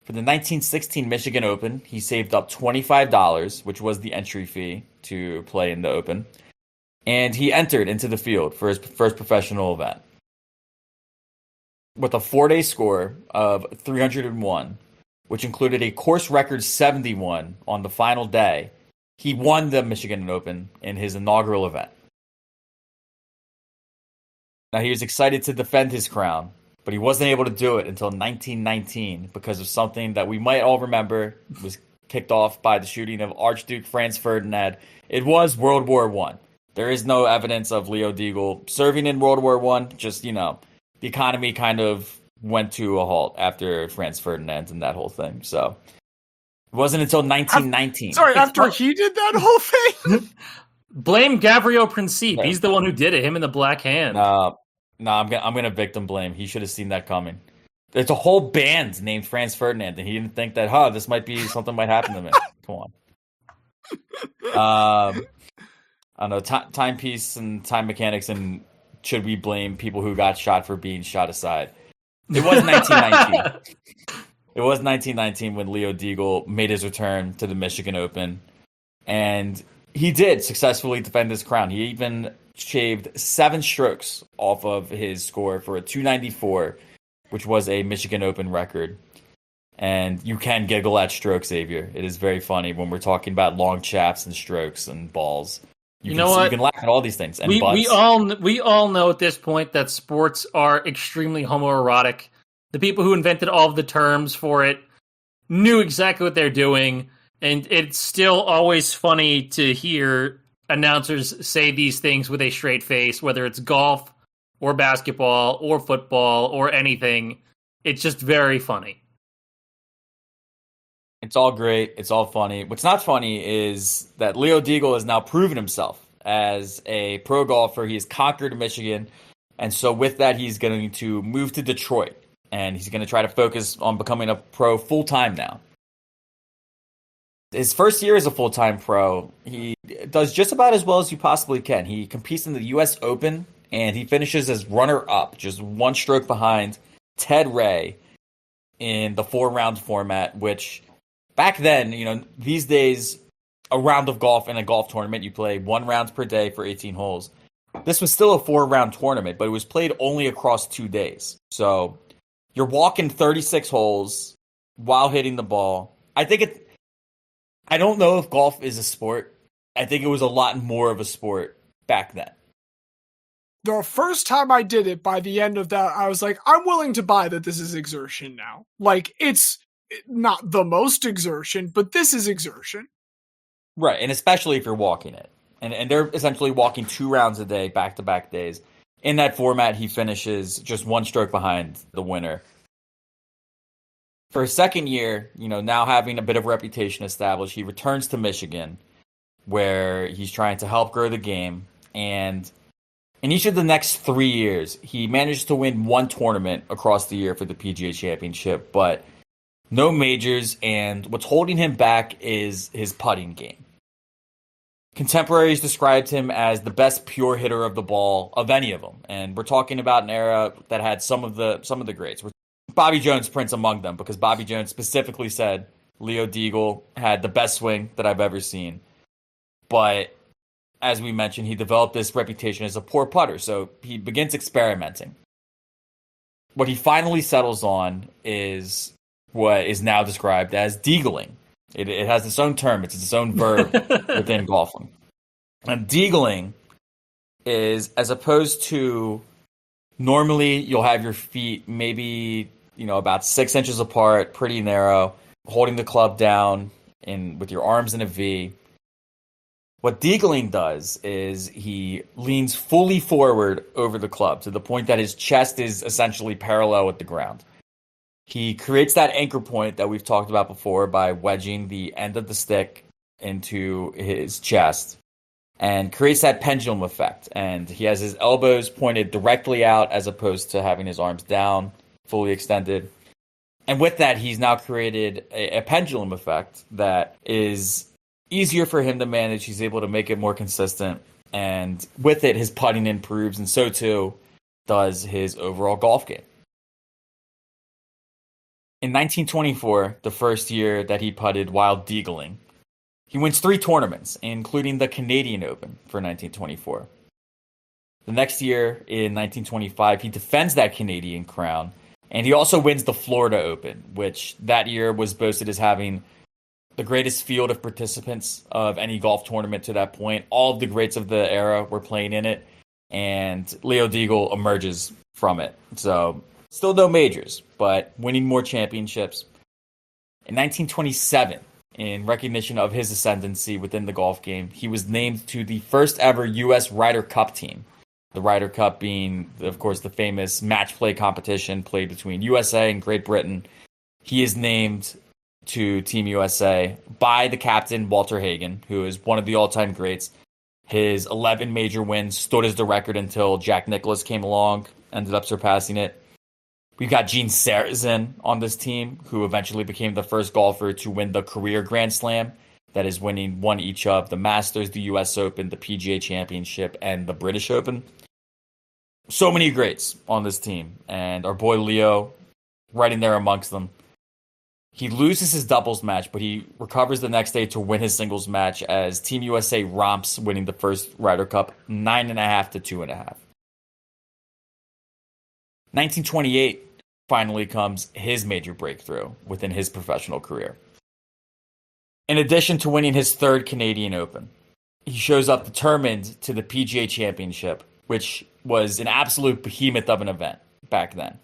for the 1916 Michigan Open, he saved up $25, which was the entry fee to play in the Open, and he entered into the field for his first professional event. With a 4-day score of 301, which included a course record 71 on the final day, he won the Michigan Open in his inaugural event. Now, he was excited to defend his crown, but he wasn't able to do it until 1919 because of something that we might all remember was kicked off by the shooting of Archduke Franz Ferdinand. It was World War I. There is no evidence of Leo Deagle serving in World War I. Just, the economy kind of went to a halt after Franz Ferdinand and that whole thing. So it wasn't until 1919. After he did that whole thing? Blame Gabriel Principe. Yeah. He's the one who did it. Him in the black hand. No, I'm gonna victim blame. He should have seen that coming. There's a whole band named Franz Ferdinand, and he didn't think that, this might be something might happen to me. Come on. I don't know, timepiece and time mechanics, and should we blame people who got shot for being shot aside? It was 1919. It was 1919 when Leo Deagle made his return to the Michigan Open, and he did successfully defend his crown. He even shaved 7 strokes off of his score for a 294, which was a Michigan Open record. And you can giggle at strokes, Xavier. It is very funny when we're talking about long chaps and strokes and balls. You can laugh at all these things. And we all know at this point that sports are extremely homoerotic. The people who invented all of the terms for it knew exactly what they're doing, and it's still always funny to hear announcers say these things with a straight face, whether it's golf or basketball or football or anything. It's just very funny. It's all great. It's all funny. What's not funny is that Leo Deagle has now proven himself as a pro golfer. He has conquered Michigan. And so with that, he's going to move to Detroit. And he's going to try to focus on becoming a pro full-time now. His first year as a full-time pro, he does just about as well as you possibly can. He competes in the U.S. Open, and he finishes as runner-up, just 1 stroke behind Ted Ray in the 4-round format, which back then, these days, a round of golf in a golf tournament, you play 1 round per day for 18 holes. This was still a 4-round tournament, but it was played only across 2 days. So you're walking 36 holes while hitting the ball. I don't know if golf is a sport. I think it was a lot more of a sport back then. The first time I did it, by the end of that, I was like, I'm willing to buy that this is exertion now. Like, it's not the most exertion, but this is exertion. Right, and especially if you're walking it. And they're essentially walking 2 rounds a day, back-to-back days. In that format, he finishes just 1 stroke behind the winner. For his second year, now having a bit of reputation established, he returns to Michigan, where he's trying to help grow the game. And in each of the next 3 years, he managed to win 1 tournament across the year for the PGA Championship, but no majors, and what's holding him back is his putting game. Contemporaries described him as the best pure hitter of the ball of any of them, and we're talking about an era that had some of the greats. Bobby Jones prints among them because Bobby Jones specifically said Leo Deagle had the best swing that I've ever seen. But as we mentioned, he developed this reputation as a poor putter, so he begins experimenting. What he finally settles on is what is now described as deagling. It has its own term. It's its own verb within golfing. And deagling is, as opposed to normally you'll have your feet maybe, about 6 inches apart, pretty narrow, holding the club down with your arms in a V. What deagling does is he leans fully forward over the club to the point that his chest is essentially parallel with the ground. He creates that anchor point that we've talked about before by wedging the end of the stick into his chest and creates that pendulum effect. And he has his elbows pointed directly out as opposed to having his arms down, fully extended. And with that, he's now created a pendulum effect that is easier for him to manage. He's able to make it more consistent. And with it, his putting improves, and so too does his overall golf game. In 1924, the first year that he putted while deagling, he wins 3 tournaments, including the Canadian Open for 1924. The next year, in 1925, he defends that Canadian crown, and he also wins the Florida Open, which that year was boasted as having the greatest field of participants of any golf tournament to that point. All of the greats of the era were playing in it, and Leo Deagle emerges from it. So, still no majors, but winning more championships. In 1927, in recognition of his ascendancy within the golf game, he was named to the first ever U.S. Ryder Cup team. The Ryder Cup being, of course, the famous match play competition played between USA and Great Britain. He is named to Team USA by the captain, Walter Hagen, who is one of the all-time greats. His 11 major wins stood as the record until Jack Nicklaus came along, ended up surpassing it. We've got Gene Sarazen on this team, who eventually became the first golfer to win the career Grand Slam. That is winning one each of the Masters, the U.S. Open, the PGA Championship, and the British Open. So many greats on this team, and our boy Leo right in there amongst them. He loses his doubles match, but he recovers the next day to win his singles match as Team USA romps, winning the first Ryder Cup 9.5 to 2.5. 1928 finally comes his major breakthrough within his professional career. In addition to winning his 3rd Canadian Open, he shows up determined to the PGA Championship, which was an absolute behemoth of an event back then.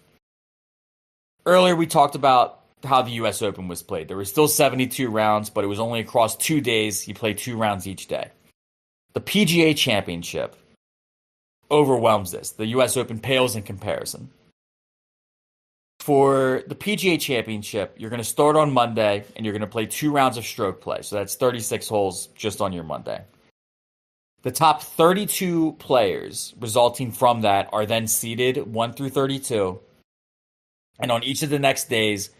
Earlier we talked about how the U.S. Open was played. There were still 72 rounds, but it was only across 2 days. He played 2 rounds each day. The PGA Championship overwhelms this. The U.S. Open pales in comparison. For the PGA Championship, you're going to start on Monday, and you're going to play 2 rounds of stroke play. So that's 36 holes just on your Monday. The top 32 players resulting from that are then seeded 1 through 32. And on each of the next days,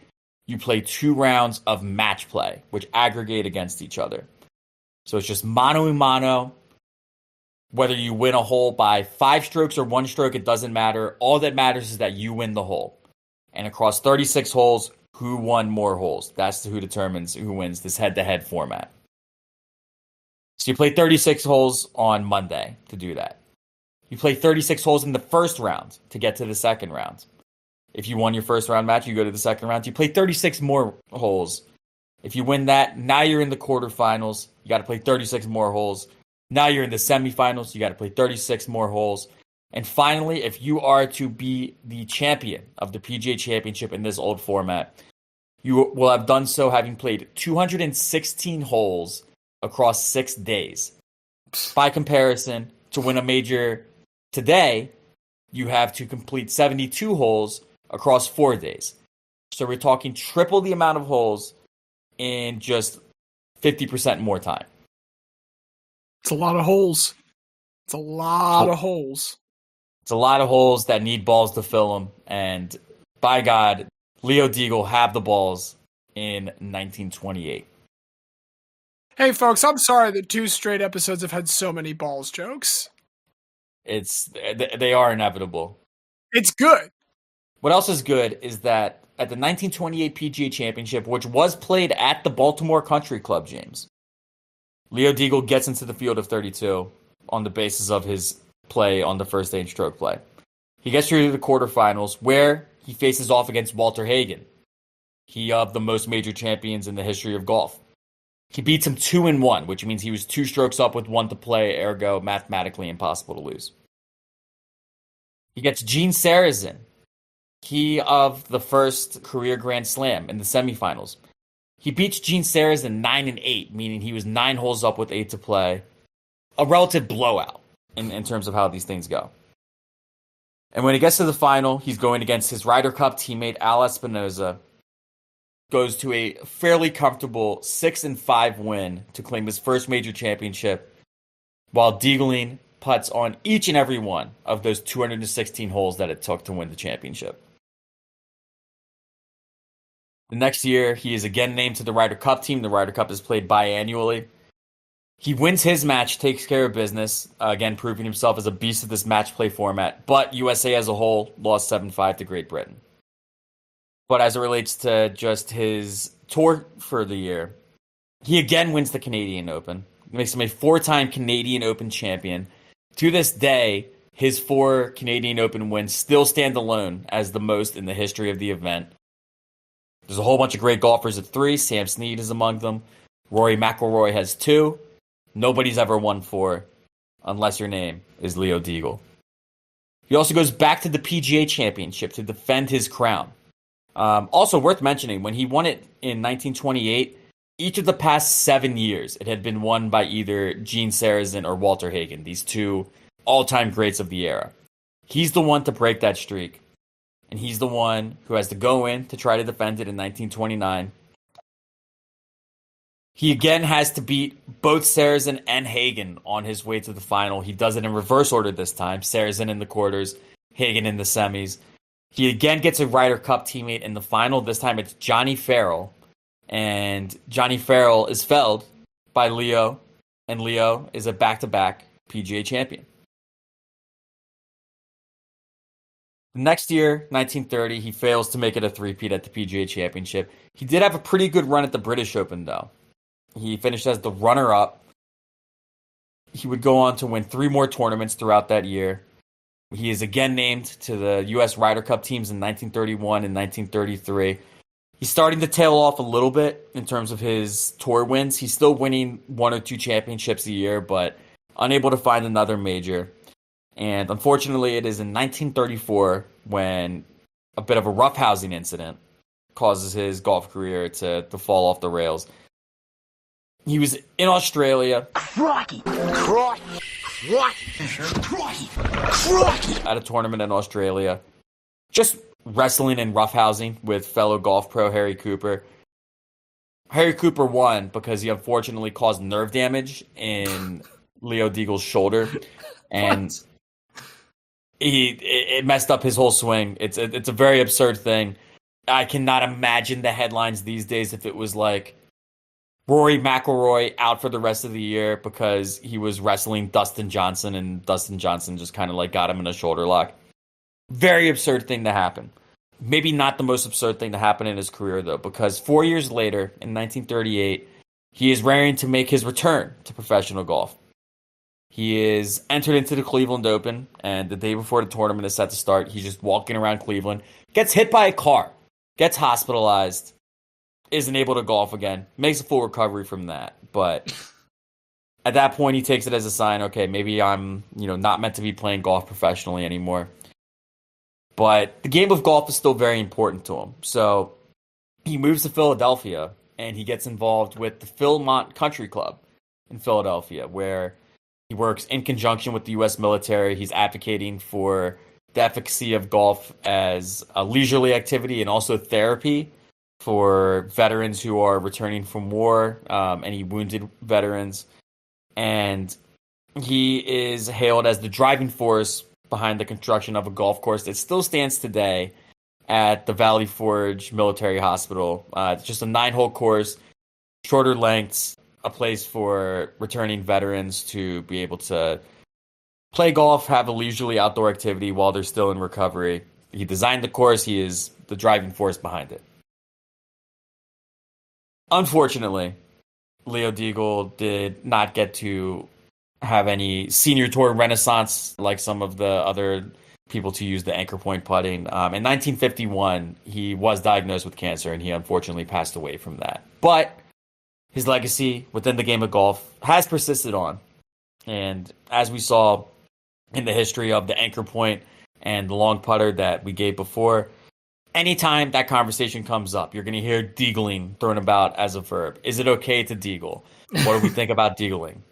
you play 2 rounds of match play, which aggregate against each other. So it's just mano a mano. Whether you win a hole by 5 strokes or 1 stroke, it doesn't matter. All that matters is that you win the hole. And across 36 holes, who won more holes? That's who determines who wins this head-to-head format. So you play 36 holes on Monday to do that. You play 36 holes in the first round to get to the second round. If you won your first round match, you go to the second round. You play 36 more holes. If you win that, now you're in the quarterfinals. You got to play 36 more holes. Now you're in the semifinals. You got to play 36 more holes. And finally, if you are to be the champion of the PGA Championship in this old format, you will have done so having played 216 holes across 6 days. By comparison, to win a major today, you have to complete 72 holes across 4 days. So we're talking triple the amount of holes in just 50% more time. It's a lot of holes. It's a lot of holes. It's a lot of holes that need balls to fill them. And by God, Leo Deagle have the balls in 1928. Hey, folks, I'm sorry that 2 straight episodes have had so many balls jokes. They are inevitable. It's good. What else is good is that at the 1928 PGA Championship, which was played at the Baltimore Country Club, James, Leo Deagle gets into the field of 32 on the basis of his play on the first day in stroke play. He gets through to the quarterfinals where he faces off against Walter Hagen, he of the most major champions in the history of golf. He beats him 2-1, which means he was 2 strokes up with 1 to play, ergo mathematically impossible to lose. He gets Gene Sarazen, he of the first career Grand Slam in the semifinals. He beats Gene Sarazen 9-8, meaning he was 9 holes up with 8 to play. A relative blowout in terms of how these things go. And when he gets to the final, he's going against his Ryder Cup teammate Al Espinosa. Goes to a fairly comfortable 6-5 win to claim his first major championship, while Deagling putts on each and every one of those 216 holes that it took to win the championship. The next year, he is again named to the Ryder Cup team. The Ryder Cup is played biannually. He wins his match, takes care of business, again proving himself as a beast of this match play format, but USA as a whole lost 7-5 to Great Britain. But as it relates to just his tour for the year, he again wins the Canadian Open. It makes him a 4-time Canadian Open champion. To this day, his 4 Canadian Open wins still stand alone as the most in the history of the event. There's a whole bunch of great golfers at 3. Sam Snead is among them. Rory McIlroy has 2. Nobody's ever won 4, unless your name is Leo Deagle. He also goes back to the PGA Championship to defend his crown. Also worth mentioning, when he won it in 1928, each of the past 7 years, it had been won by either Gene Sarazen or Walter Hagen, these 2 all-time greats of the era. He's the one to break that streak, and he's the one who has to go in to try to defend it in 1929. He again has to beat both Sarazen and Hagen on his way to the final. He does it in reverse order this time, Sarazen in the quarters, Hagen in the semis. He again gets a Ryder Cup teammate in the final. This time it's Johnny Farrell. And Johnny Farrell is felled by Leo. And Leo is a back-to-back PGA champion. Next year, 1930, he fails to make it a three-peat at the PGA Championship. He did have a pretty good run at the British Open, though. He finished as the runner-up. He would go on to win 3 more tournaments throughout that year. He is again named to the U.S. Ryder Cup teams in 1931 and 1933. He's starting to tail off a little bit in terms of his tour wins. He's still winning 1 or 2 championships a year, but unable to find another major. And unfortunately, it is in 1934 when a bit of a roughhousing incident causes his golf career to fall off the rails. He was in Australia. Crikey! At a tournament in Australia. Just wrestling and roughhousing with fellow golf pro Harry Cooper. Harry Cooper won because he unfortunately caused nerve damage in Leo Deagle's shoulder. And it messed up his whole swing. It's a very absurd thing. I cannot imagine the headlines these days if it was like Rory McIlroy out for the rest of the year because he was wrestling Dustin Johnson and Dustin Johnson just kind of like got him in a shoulder lock. Very absurd thing to happen. Maybe not the most absurd thing to happen in his career, though, because 4 years later, in 1938, he is raring to make his return to professional golf. He is entered into the Cleveland Open, and the day before the tournament is set to start, he's just walking around Cleveland, gets hit by a car, gets hospitalized, isn't able to golf again, makes a full recovery from that. But at that point, he takes it as a sign, okay, maybe I'm not meant to be playing golf professionally anymore. But the game of golf is still very important to him. So he moves to Philadelphia, and he gets involved with the Philmont Country Club in Philadelphia, where he works in conjunction with the U.S. military. He's advocating for the efficacy of golf as a leisurely activity and also therapy for veterans who are returning from war, any wounded veterans. And he is hailed as the driving force behind the construction of a golf course that still stands today at the Valley Forge Military Hospital. It's just a 9-hole course, shorter lengths, a place for returning veterans to be able to play golf, have a leisurely outdoor activity while they're still in recovery. He designed the course. He is the driving force behind it. Unfortunately, Leo Deagle did not get to have any senior tour renaissance like some of the other people to use the anchor point putting. In 1951, he was diagnosed with cancer, and he unfortunately passed away from that. But his legacy within the game of golf has persisted on. And as we saw in the history of the anchor point and the long putter that we gave before, anytime that conversation comes up, you're going to hear deagling thrown about as a verb. Is it okay to deagle? What do we think about deagling?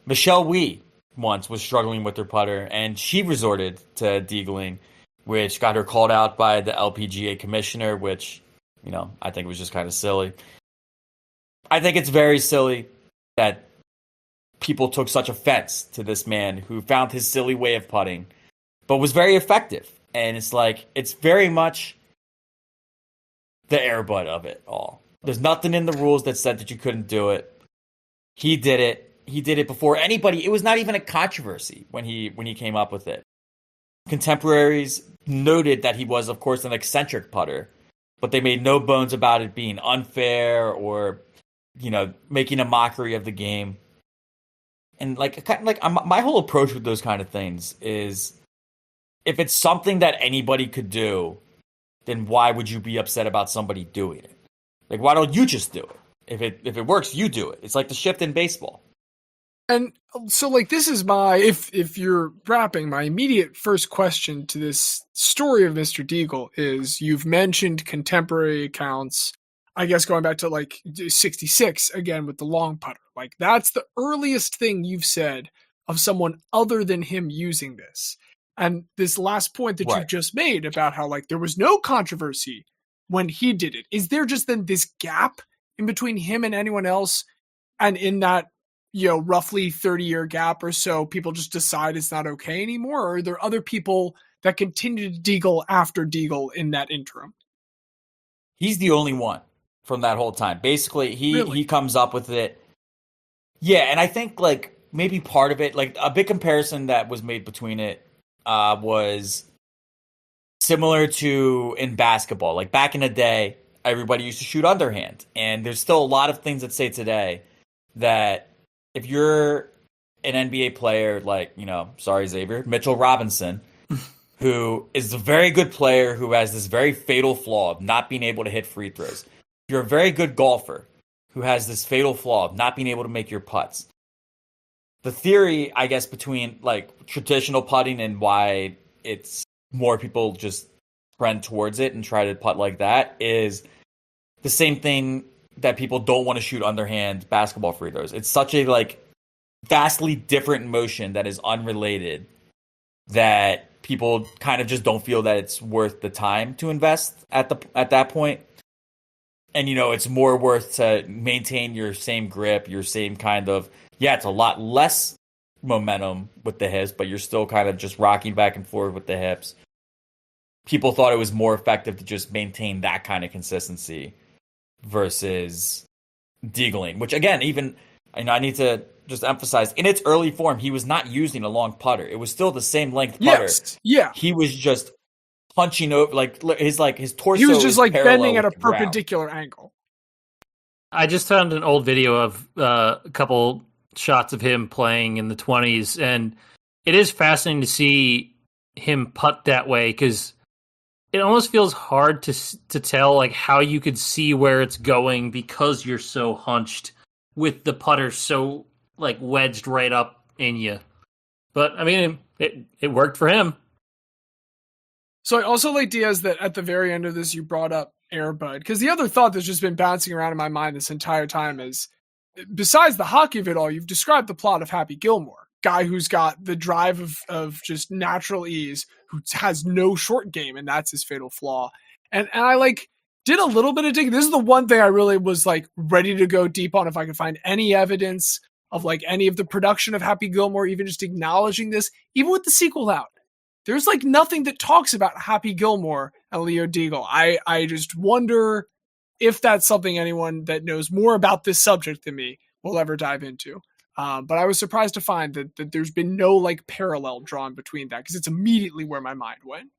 Michelle Wie once was struggling with her putter, and she resorted to deagling, which got her called out by the LPGA commissioner, which, I think was just kind of silly. I think it's very silly that people took such offense to this man who found his silly way of putting, but was very effective. And it's very much the airbud of it all. There's nothing in the rules that said that you couldn't do it. He did it. He did it before anybody. It was not even a controversy when he came up with it. Contemporaries noted that he was, of course, an eccentric putter, but they made no bones about it being unfair or, making a mockery of the game. And my whole approach with those kind of things is, if it's something that anybody could do, then why would you be upset about somebody doing it? Like, why don't you just do it? If it works, you do it. It's like the shift in baseball. And so, this is if you're wrapping, my immediate first question to this story of Mr. Deagle is, you've mentioned contemporary accounts, I guess going back to 66 again with the long putter. That's the earliest thing you've said of someone other than him using this. And this last point that you've just made about how there was no controversy when he did it. Is there just then this gap in between him and anyone else? And in that, roughly 30-year gap or so, people just decide it's not okay anymore? Or are there other people that continue to deagle after Deagle in that interim? He's the only one from that whole time. Basically, he comes up with it. Yeah, and I think maybe part of it, a big comparison that was made between it was similar to in basketball. Back in the day, everybody used to shoot underhand. And there's still a lot of things that say today that if you're an NBA player sorry, Xavier, Mitchell Robinson, who is a very good player who has this very fatal flaw of not being able to hit free throws. If you're a very good golfer who has this fatal flaw of not being able to make your putts. The theory, I guess, between traditional putting and why it's more people just trend towards it and try to putt like that is the same thing that people don't want to shoot underhand basketball free throws. It's such a vastly different motion that is unrelated that people kind of just don't feel that it's worth the time to invest at that point. And it's more worth to maintain your same grip, your same kind of, it's a lot less momentum with the hips, but you're still kind of just rocking back and forth with the hips. People thought it was more effective to just maintain that kind of consistency versus deagling, which again, even, I need to just emphasize, in its early form, he was not using a long putter. It was still the same length putter. Yes. Yeah. He was just punching over, his torso. He was just bending at a ground. perpendicular angle. I just found an old video of a couple shots of him playing in the 20s, and it is fascinating to see him putt that way, because it almost feels hard to tell how you could see where it's going because you're so hunched with the putter so wedged right up in you. But I mean, it worked for him. So I also like, Diaz, that at the very end of this you brought up airbud, because the other thought that's just been bouncing around in my mind this entire time is, besides the hockey of it all, you've described the plot of Happy Gilmore, guy who's got the drive of just natural ease, who has no short game, and that's his fatal flaw. And I did a little bit of digging. This is the one thing I really was ready to go deep on if I could find any evidence of any of the production of Happy Gilmore, even just acknowledging this, even with the sequel out. There's nothing that talks about Happy Gilmore and Leo Deagle. I just wonder if that's something anyone that knows more about this subject than me we'll ever dive into. But I was surprised to find that there's been no like parallel drawn between that, because it's immediately where my mind went.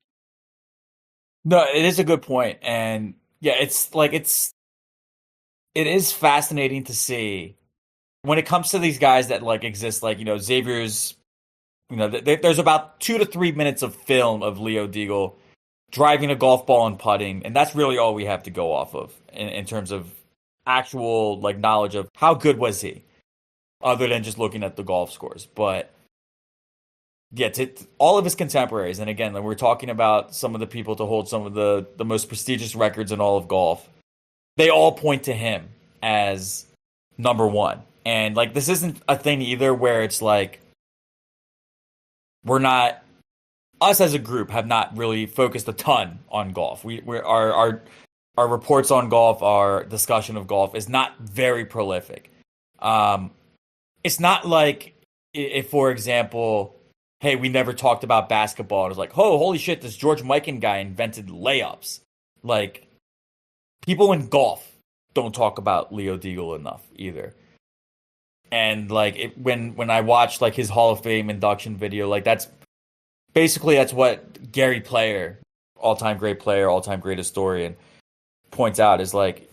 No, it is a good point. And yeah, it is fascinating to see when it comes to these guys that like exist, like, Xavier's, there's about 2 to 3 minutes of film of Leo Deagle driving a golf ball and putting. And that's really all we have to go off of in terms of actual like knowledge of how good was he, other than just looking at the golf scores. But yeah, to all of his contemporaries, and again, we're talking about some of the people to hold some of the most prestigious records in all of golf. They all point to him as number one. And like, this isn't a thing either where it's like, us as a group have not really focused a ton on golf. Our reports on golf, our discussion of golf is not very prolific. It's not like if, for example, hey, we never talked about basketball. It was like, oh, holy shit, this George Mikan guy invented layups. Like, people in golf don't talk about Leo Deagle enough either. And like, when I watched like his Hall of Fame induction video, like that's what Gary Player, all-time great player, all-time great historian, points out is like,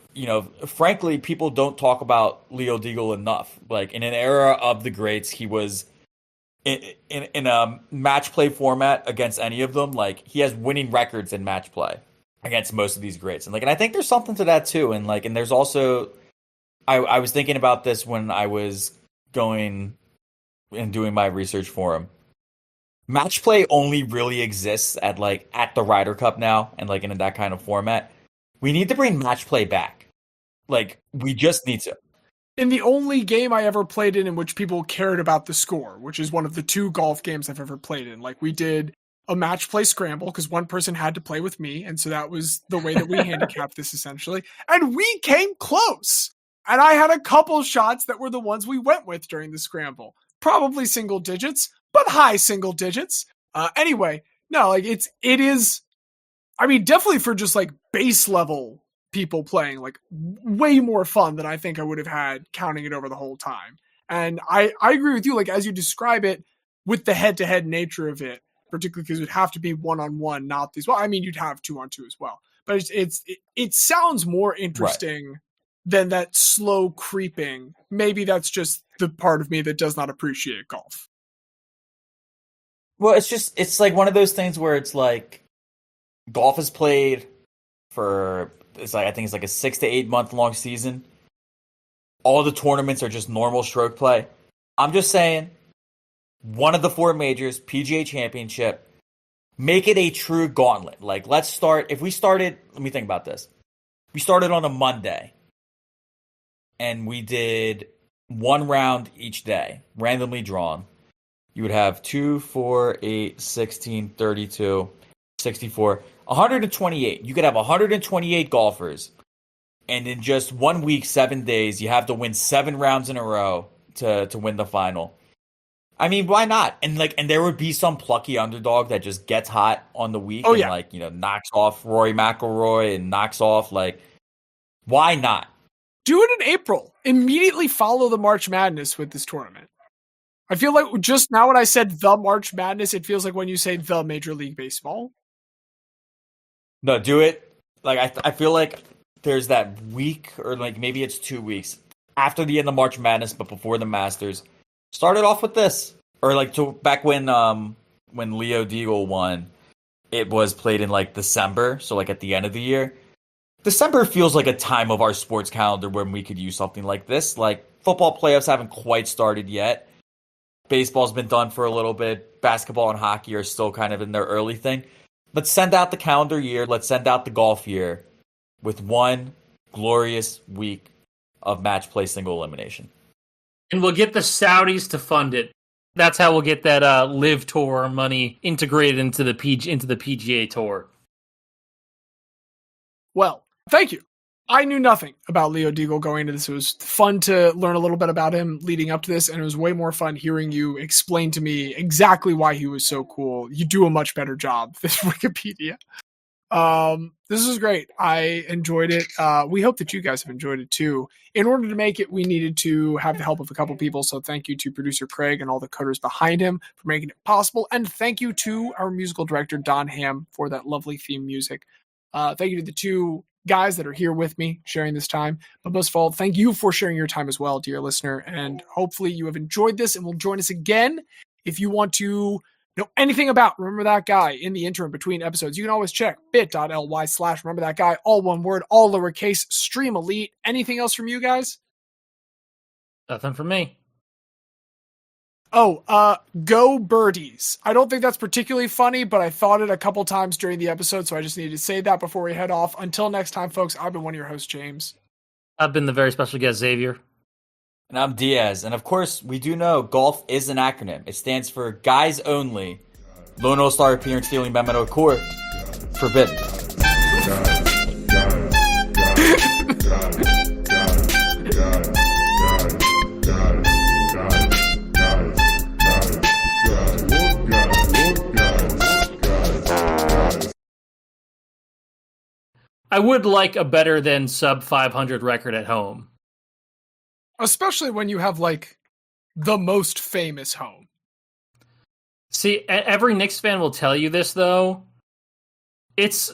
frankly, people don't talk about Leo Deagle enough. Like, in an era of the greats, he was in a match play format against any of them. Like, he has winning records in match play against most of these greats. And I think there's something to that too. And like, and there's also, I was thinking about this when I was going and doing my research for him. Match play only really exists at the Ryder Cup now, and like in that kind of format. We need to bring match play back. Like, we just need to. In the only game I ever played in which people cared about the score, which is one of the 2 golf games I've ever played in, like, we did a match play scramble because one person had to play with me, and so that was the way that we handicapped this essentially. And we came close. And I had a couple shots that were the ones we went with during the scramble. Probably single digits, but high single digits. Anyway, no, like it is, I mean, definitely for just like base level people playing, like way more fun than I think I would have had counting it over the whole time. And I agree with you, like as you describe it, with the head-to-head nature of it, particularly because it would have to be one-on-one, not these. Well, I mean, you'd have 2-on-2 as well, but it sounds more interesting than that slow creeping. Maybe that's just the part of me that does not appreciate golf. Well, it's like one of those things where it's like golf is played for, I think it's like a 6 to 8 month long season. All the tournaments are just normal stroke play. I'm just saying, one of the 4 majors, PGA Championship, make it a true gauntlet. Like, let me think about this. We started on a Monday, and we did 1 round each day, randomly drawn. You would have 2, 4, 8, 16, 32, 64, 128. You could have 128 golfers. And in just 1 week, 7 days, you have to win 7 rounds in a row to win the final. I mean, why not? And there would be some plucky underdog that just gets hot on the week knocks off Rory McIlroy and knocks off, why not? Do it in April. Immediately follow the March Madness with this tournament. I feel like just now when I said the March Madness, it feels like when you say the Major League Baseball. No, do it. I feel like there's that week, or maybe it's 2 weeks after the end of March Madness, but before the Masters. Started off with this, or back when Leo Deagle won, it was played in December, so at the end of the year. December feels like a time of our sports calendar when we could use something like this. Football playoffs haven't quite started yet. Baseball's been done for a little bit. Basketball and hockey are still kind of in their early thing. Let's send out the calendar year. Let's send out the golf year with one glorious week of match play single elimination. And we'll get the Saudis to fund it. That's how we'll get that Live Tour money integrated into the PGA Tour. Well, thank you. I knew nothing about Leo Deagle going into this. It was fun to learn a little bit about him leading up to this, and it was way more fun hearing you explain to me exactly why he was so cool. You do a much better job than Wikipedia. This was great. I enjoyed it. We hope that you guys have enjoyed it too. In order to make it, we needed to have the help of a couple people. So thank you to producer Craig and all the coders behind him for making it possible. And thank you to our musical director, Don Ham, for that lovely theme music. Thank you to the two guys that are here with me sharing this time. But most of all, thank you for sharing your time as well, dear listener. And hopefully you have enjoyed this and will join us again. If you want to know anything about Remember That Guy in the interim between episodes, you can always check bit.ly/Remember That Guy, all one word, all lowercase, Stream Elite. Anything else from you guys? Nothing from me. Oh, go birdies. I don't think that's particularly funny, but I thought it a couple times during the episode, so I just needed to say that before we head off. Until next time, folks, I've been one of your hosts, James. I've been the very special guest, Xavier. And I'm Diaz. And of course, we do know golf is an acronym. It stands for Guys Only. Lone All-Star Appearance Stealing by Metal Court. Forbidden. I would like a better than sub 500 record at home. Especially when you have, like, the most famous home. See, every Knicks fan will tell you this, though. It's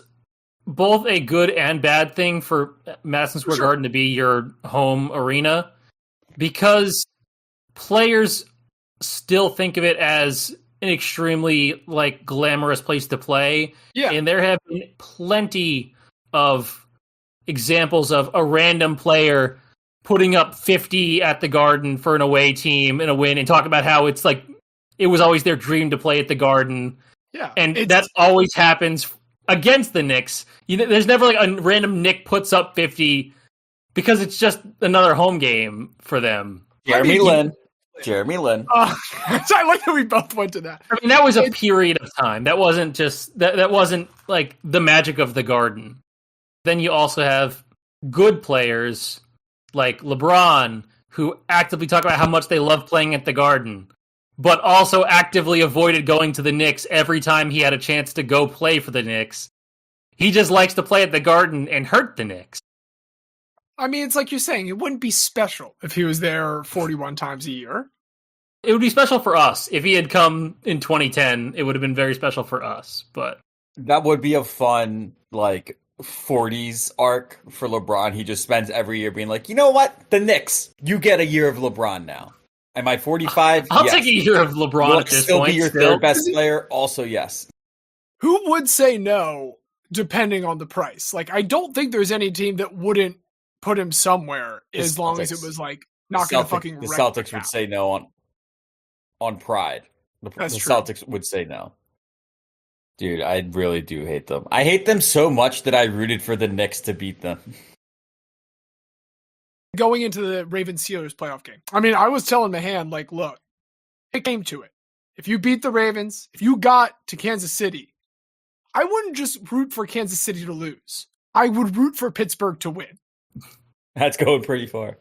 both a good and bad thing for Madison Square Garden to be your home arena, because players still think of it as an extremely, like, glamorous place to play. Yeah. And there have been plenty of examples of a random player putting up 50 at the Garden for an away team in a win and talk about how it's like it was always their dream to play at the Garden. Yeah. And that always happens against the Knicks. You know, there's never like a random Knick puts up 50 because it's just another home game for them. Jeremy Lin. I like that we both went to that. I mean, that was a period of time. That wasn't just that wasn't like the magic of the Garden. Then you also have good players like LeBron, who actively talk about how much they love playing at the Garden, but also actively avoided going to the Knicks every time he had a chance to go play for the Knicks. He just likes to play at the Garden and hurt the Knicks. I mean, it's like you're saying, it wouldn't be special if he was there 41 times a year. It would be special for us. If he had come in 2010, it would have been very special for us. But that would be a fun, like, 40s arc for LeBron. He just spends every year being like, you know what? The Knicks, you get a year of LeBron now. Am I 45? I'll yes. take a year of LeBron Will at this still point. be your third best player? Also, yes. Who would say no, depending on the price? Like, I don't think there's any team that wouldn't put him somewhere as long as it was, like, not going to fucking The wreck Celtics the would cap. say no on pride. The That's true. Celtics would say no. Dude, I really do hate them. I hate them so much that I rooted for the Knicks to beat them. Going into the Ravens-Steelers playoff game. I mean, I was telling Mahan, like, look, it came to it. If you beat the Ravens, if you got to Kansas City, I wouldn't just root for Kansas City to lose. I would root for Pittsburgh to win. That's going pretty far.